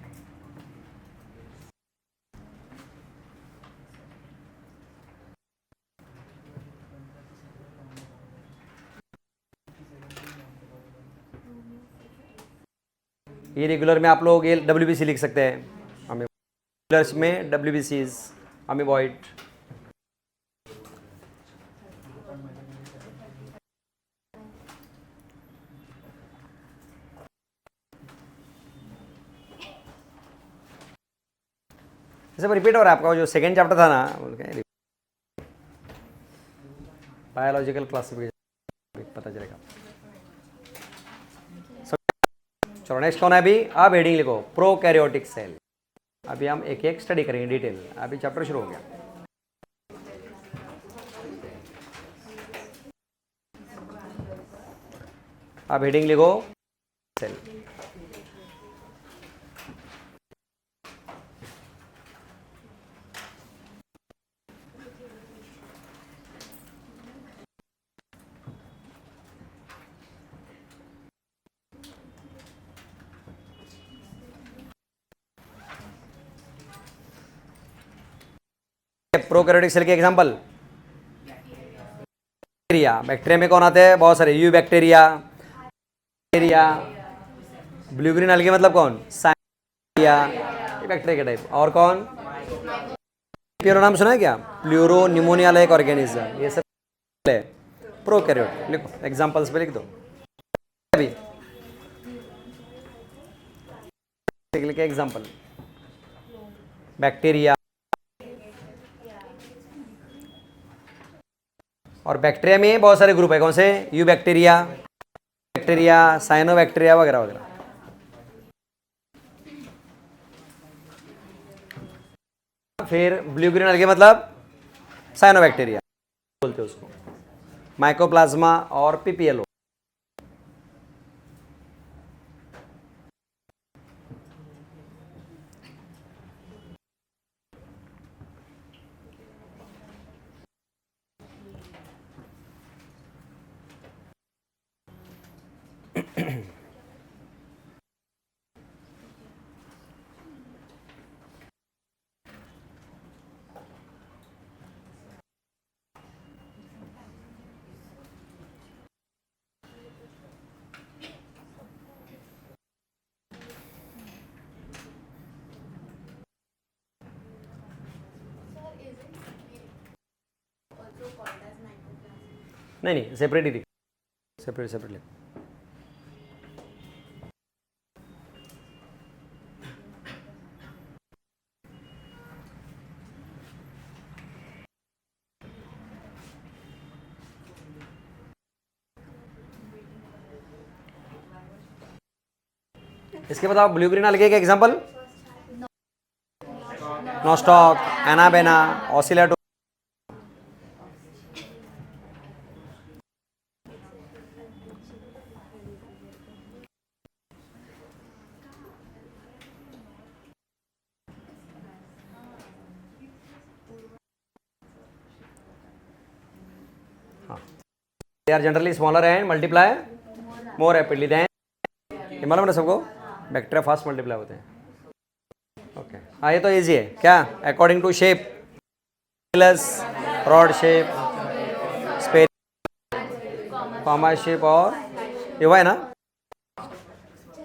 इरेगुलर में आप लोग ये डब्ल्यूबीसी लिख सकते हैं, अमीबॉइड में डब्ल्यूबीसीज अमीबॉइड। सब रिपीट हो रहा है आपका, जो सेकेंड चैप्टर था ना बोल के, बायोलॉजिकल क्लासिफिकेशन पता चलेगा। चलो नेक्स्ट कौन है अभी? अब हेडिंग लिखो, प्रोकैरियोटिक सेल। अभी हम एक एक स्टडी करेंगे डिटेल, अभी चैप्टर शुरू हो गया। अब हेडिंग लिखो सेल। प्रोकैरियोटिक सेल के एग्जांपल, बैक्टीरिया। बैक्टीरिया में कौन आते हैं? बहुत सारे, you bacteria, bacteria, blue green अलगे मतलब कौन? साइनोबैक्टीरिया, ये बैक्टीरिया के टाइप। और कौन? प्यूरो नाम सुना है क्या? प्लूरो न्यूमोनिया लाइक ऑर्गेनिज्म, ये सब है प्रोकैरियोट। लिखो एग्जांपल्स पे लिख दो अभी, लिख के एग्जांपल। बैक्टीरिया और बैक्टीरिया में बहुत सारे ग्रुप है, कौन से? यू बैक्टीरिया, बैक्टीरिया, साइनोबैक्टीरिया वगैरह वगैरह। फिर ब्लू ग्रीन अलगे मतलब साइनोबैक्टीरिया बोलते हैं उसको, माइकोप्लाज्मा और पीपीएलओ। नहीं नहीं, सेपरेट ही लिख, सेपरेट सेपरेट लिख। इसके बाद आप ब्लू ग्रीन अलगे के example, Nostoc, Anabaena, Oscillatoria. They are generally smaller and multiply more rapidly than, ये मालूम है सबको? बैक्टीरिया फास्ट मल्टीप्लाई होते हैं। ओके हाँ, ये तो इजी है क्या? According to shape, rod shape, sphere, comma shape और ये हुआ है ना।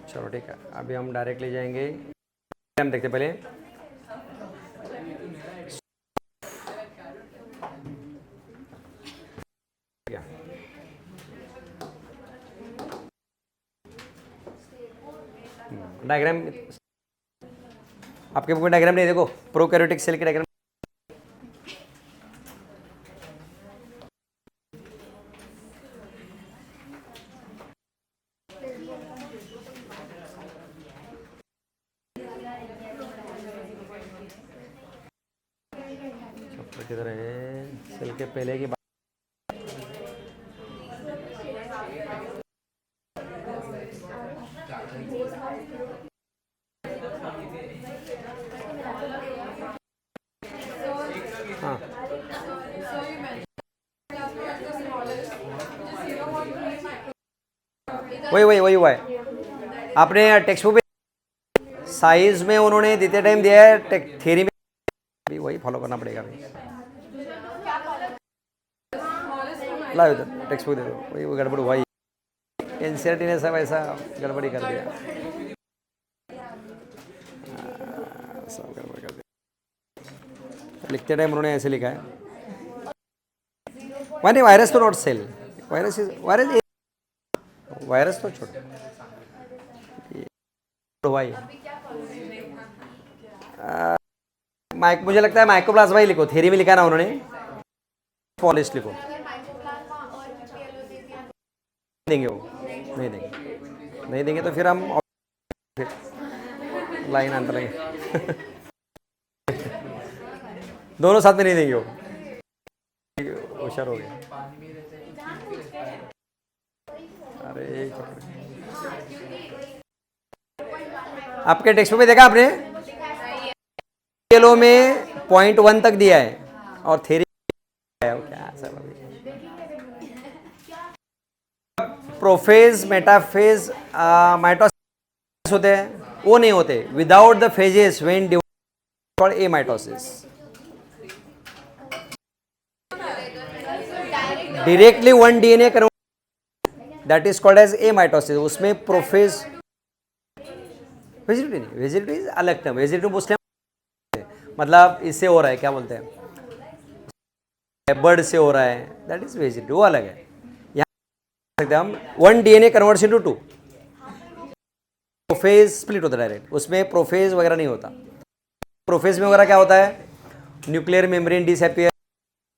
चलो ठीक है, अभी हम डायरेक्टली जाएंगे, हम देखते पहले। डायग्राम आपके बुक में डायग्राम नहीं, देखो प्रोकैरियोटिक सेल की डायग्राम। किधर है? सेल के पहले की बात। हाँ वही वही वही हुआ है। आपने टेक्स्ट बुक पे साइज में उन्होंने देते टाइम दिया है, थ्योरी में भी वही फॉलो करना पड़ेगा। लाओ इधर टेक्स्ट बुक दे दो, वही गड़बड़ हुआ ही, एनसीईआरटी ने सब ऐसा गड़बड़ी कर दिया, सब गड़बड़ कर दिया। लिखते टाइम उन्होंने ऐसे लिखा है, नहीं वायरस तो नॉट सेल, वायरस तो छोटा भाई। मुझे लगता है माइकोप्लाज्मा ही लिखो, थ्योरी में लिखा ना उन्होंने, पॉलिश लिखो। देंगे वो नहीं देंगे, नहीं देंगे तो फिर हम लाइन अंतर लगे दोनों साथ में नहीं देंगे वो, होशियार हो गया। अरे आपके टेक्स्ट में देखा आपने, येलो में 0.1 तक दिया है और थ्योरी क्या सब प्रोफेज मेटाफेज माइटोसिस होते हैं, वो नहीं होते without the phases when called amitosis. Directly one DNA convert that is called as amitosis. उसमें प्रोफेज वेजिटेटिव नहीं, वेजिटेटिव अलग टर्म, वेजिटेटिव मुस्लिम मतलब इससे हो रहा है, क्या बोलते हैं, बर्ड से हो रहा है, दैट इज वेजिटेटिव, वो अलग है। यहाँ सकते हम one DNA converts into two, prophase split होता है डायरेक्ट, उसमें प्रोफेज वगैरह नहीं होता। प्रोफेज में वगैरह क्या होता है, न्यूक्लियर मेम्ब्रेन डिसअपियर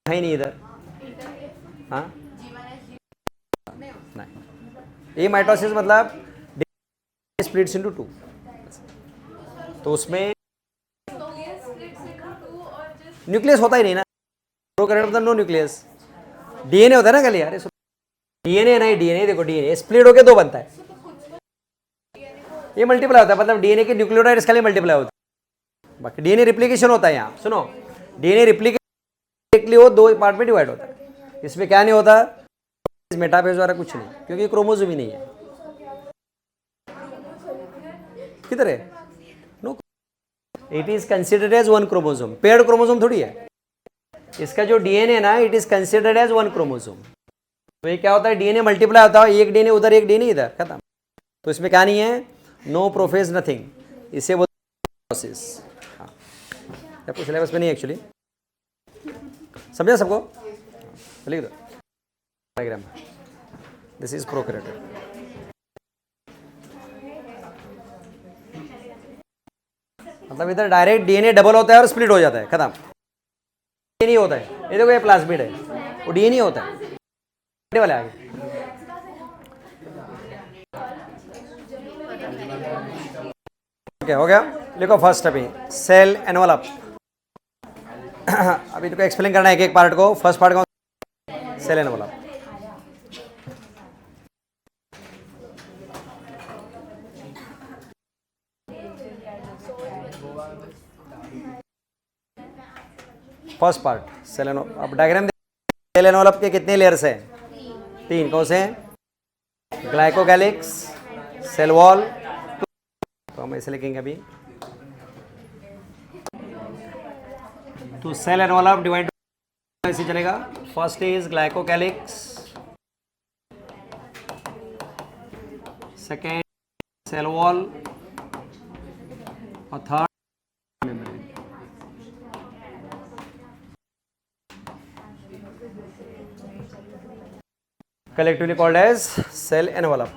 है ही नहीं इधर, हाँ नहीं। ए माइटोसिस मतलब स्प्लिट्स इनटू टू, तो उसमें न्यूक्लियस होता ही नहीं ना, प्रोकैरियोट मतलब नो न्यूक्लियस, डीएनए होता है ना खाली। अरे डीएनए नहीं, डीएनए देखो, डीएनए स्प्लिट होके दो बनता है, ये मल्टीप्लाई होता है, मतलब डीएनए के न्यूक्लियोटाइड खाली मल्टीप्लाई होता है, बाकी डीएनए रिप्लिकेशन होता है। यहाँ सुनो, डीएनए रिप्लिकेशन हो दो पार्ट में डिवाइड होता है, इसमें क्या नहीं होता, मेटाफेज वगैरह कुछ नहीं, क्योंकि क्रोमोसोम ही नहीं है। किधर है, no, it is considered as one chromosome, paired chromosome थोड़ी है। इसका जो डीएनए है ना, it is considered as one chromosome. तो ये क्या होता है, डीएनए मल्टीप्लाई होता है, एक डीएनए उधर एक डीएनए इधर, खत्म। तो इसमें क्या नहीं है, नो प्रोफेज नथिंग, इसे बोलते प्रोसेस। हाँ, आपको सिलेबस में नहीं एक्चुअली, समझा सबको, लिख दो डायग्राम, दिस इज प्रोकैरियोट। मतलब इधर डायरेक्ट डीएनए डबल होता है और स्प्लिट हो जाता है, खत्म। डीएनए होता है, ये देखो ये प्लाज्मिड है, वो डीएनए होता है वाले आगे। ओके हो गया, लिखो फर्स्ट अभी सेल एनवलप। अभी तुमको एक्सप्लेन करना है एक एक पार्ट को। फर्स्ट पार्ट कौन, cell envelope. First part cell envelope. अब डायग्राम, सेल एनवलप के कितने लेयर्स हैं, तीन। कौन से हैं, ग्लाइकोगैलिक्स, सेल वॉल, तो हम ऐसे लिखेंगे अभी, तो सेल एनवलप डिवाइड ऐसे चलेगा। First is glycocalyx, second cell wall, और third membrane. collectively called as cell envelope.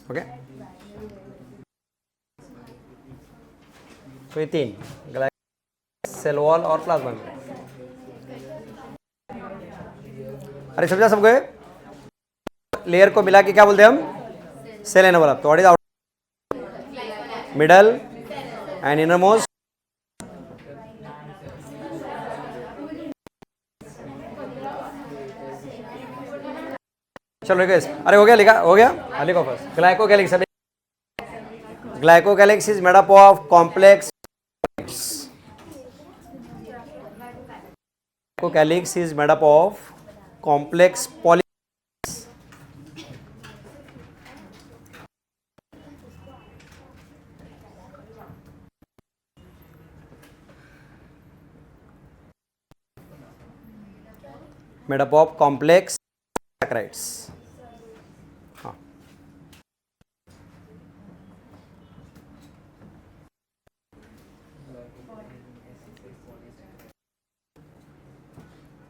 Okay, तो ये तीन, सेल वॉल और प्लाज्मा मेम्ब्रेन। अरे समझा सबको, लेयर को मिला के क्या बोलते हैं हम, सेल एनवलप। तो what is out, middle and innermost, चलो लिखो। अरे हो गया, लिखा हो गया, हाँ लिखो first. Glycocalyx, glycocalyx is made up of complex, glycocalyx is made up of complex poly, made up of complex saccharides. हाँ,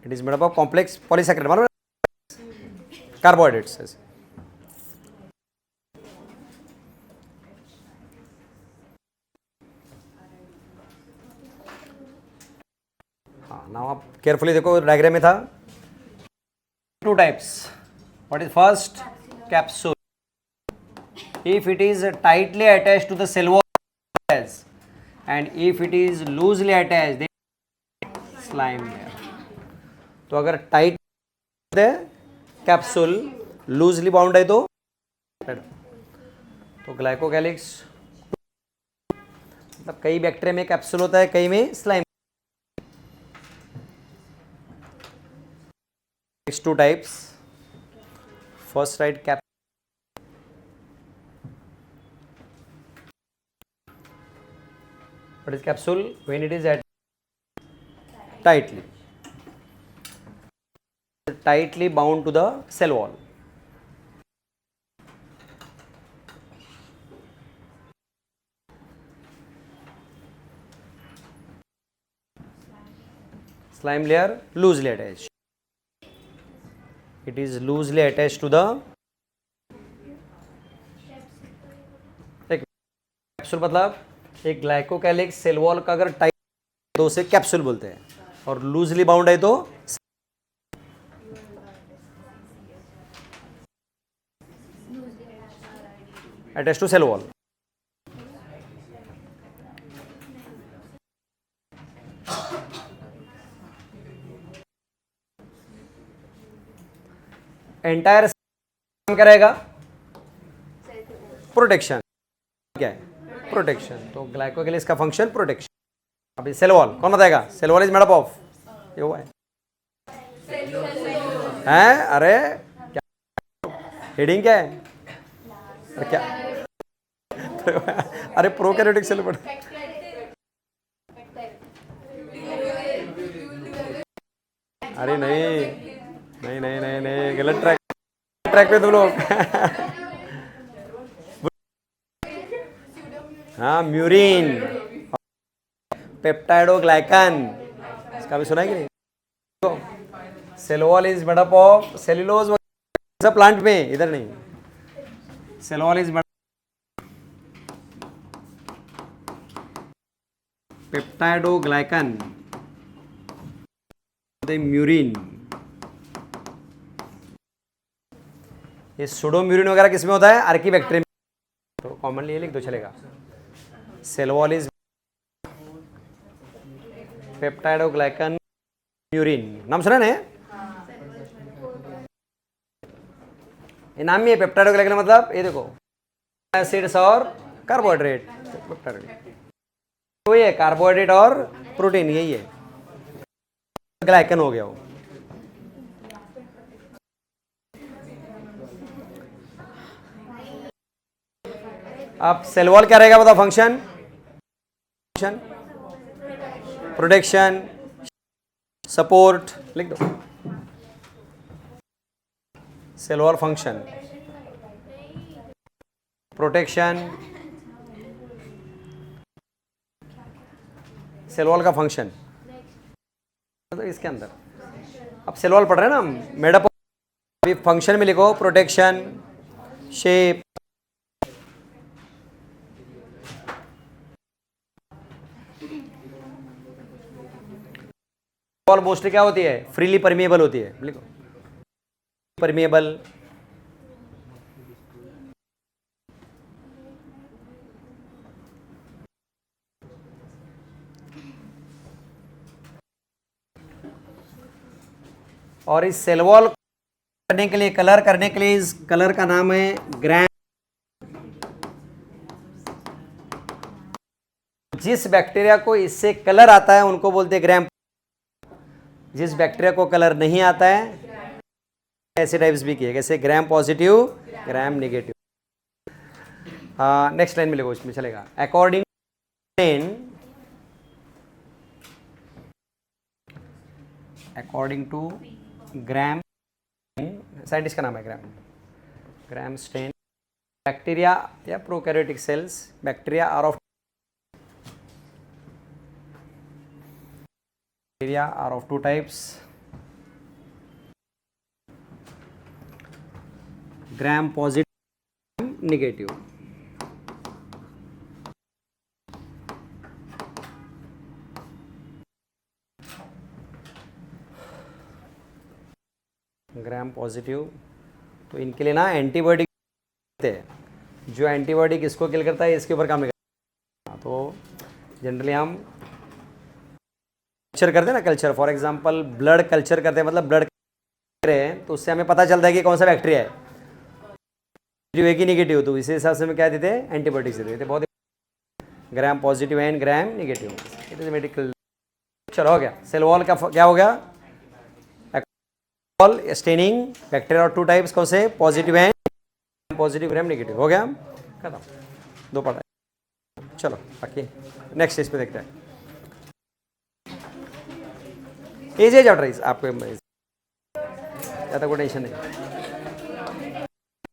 it is made up of complex polysaccharide, मालूम है, carbohydrates। हाँ, नाउ आप केयरफुली देखो, डायग्राम में था two types. What is first? Capsule. If it is tightly attached to the cell wall, and if it is loosely attached, then slime layer. तो अगर tight है कैप्सूल, लूजली बाउंड है तो glycocalyx. मतलब कई बैक्टीरिया में कैप्सूल होता है, कई में slime. Next two types. First right cap. What is capsule? When it is at tightly bound to the cell wall. Slime layer loosely attached. It is loosely attached to the capsule. मतलब एक glycocalyx cell wall का अगर tight तो उसे capsule बोलते हैं, और loosely bound है तो attach to cell wall. Entire काम क्या रहेगा? प्रोटेक्शन. क्या है? प्रोटेक्शन. तो ग्लाइकोकैलिक्स का फंक्शन प्रोटेक्शन. अभी सेल वॉल कौन बताएगा? Cell wall is made up of, ये हुआ है अरे क्या हेडिंग क्या है? अरे क्या अरे प्रोकैरियोटिक सेल पढ़. अरे नहीं नहीं नहीं नहीं नहीं, गलत ट्रैक पे तुम लोग. हाँ, म्यूरिन, पेप्टाइडोग्लाइकन, इसका भी सुना है कि नहीं? Cell wall is made up of cellulose. Plant में, इधर नहीं. Cell wall is peptidoglycan, murein. ये सुडोम्यूरिन वगैरह किसमें होता है? आर्कीबैक्टीरियम. तो कॉमनली ये लिख दो, चलेगा. Cell wall is peptidoglycan murein. नाम सुना ना? ये नाम ही है पेप्टाइडोग्लाइकन. मतलब ये देखो, एसिड्स और कार्बोहाइड्रेट. तो ये कार्बोहाइड्रेट और प्रोटीन, यही है. ग्लाइकन हो गया वो. अब सेल वॉल क्या रहेगा बताओ? Function protection, support. लिख दो. Cell wall function protection. Cell wall का फंक्शन मतलब इसके अंदर. अब सेल वॉल पढ़ रहे हैं ना हम, मेडअप. अभी फंक्शन में लिखो प्रोटेक्शन, शेप. वॉल मोस्टली क्या होती है? फ्रीली परमिएबल होती है. लिखो परमिएबल. और इस सेल वॉल करने के लिए, कलर करने के लिए, इस कलर का नाम है ग्रैम. जिस बैक्टीरिया को इससे कलर आता है उनको बोलते हैं ग्रैम. जिस बैक्टीरिया को कलर नहीं आता है, ऐसे टाइप्स भी किए, जैसे gram positive, gram negative. Next line में लिखो, इसमें चलेगा. अकॉर्डिंग टू ग्राम, साइंटिस्ट का नाम है ग्राम स्टेन. बैक्टीरिया या prokaryotic cells, bacteria are of two types. gram positive, negative. Gram positive, तो इनके लिए ना एंटीबायोटिक देते हैं, जो एंटीबायोटिक इसको किल करता है, इसके ऊपर काम नहीं करता। तो जनरली हम कल्चर करते हैं ना, culture for example blood culture करते हैं, मतलब ब्लड तो उससे हमें पता चलता है कि कौन सा बैक्टीरिया है, पॉजिटिव है कि नेगेटिव, तो इसी हिसाब से हमें क्या देते हैं, एंटीबायोटिक्स देते हैं। बहुत gram positive and gram negative, it is medical. चलो हो गया। सेल वॉल का क्या हो गया, वॉल स्टेनिंग बैक्टीरिया और 2 टाइप्स कौन से, positive and positive gram negative, हो गया खत्म, 2 पार्ट है। चलो बाकी नेक्स्ट इस पे देखते हैं। एज चल रही आपको, ज़्यादा कोई टेंशन नहीं।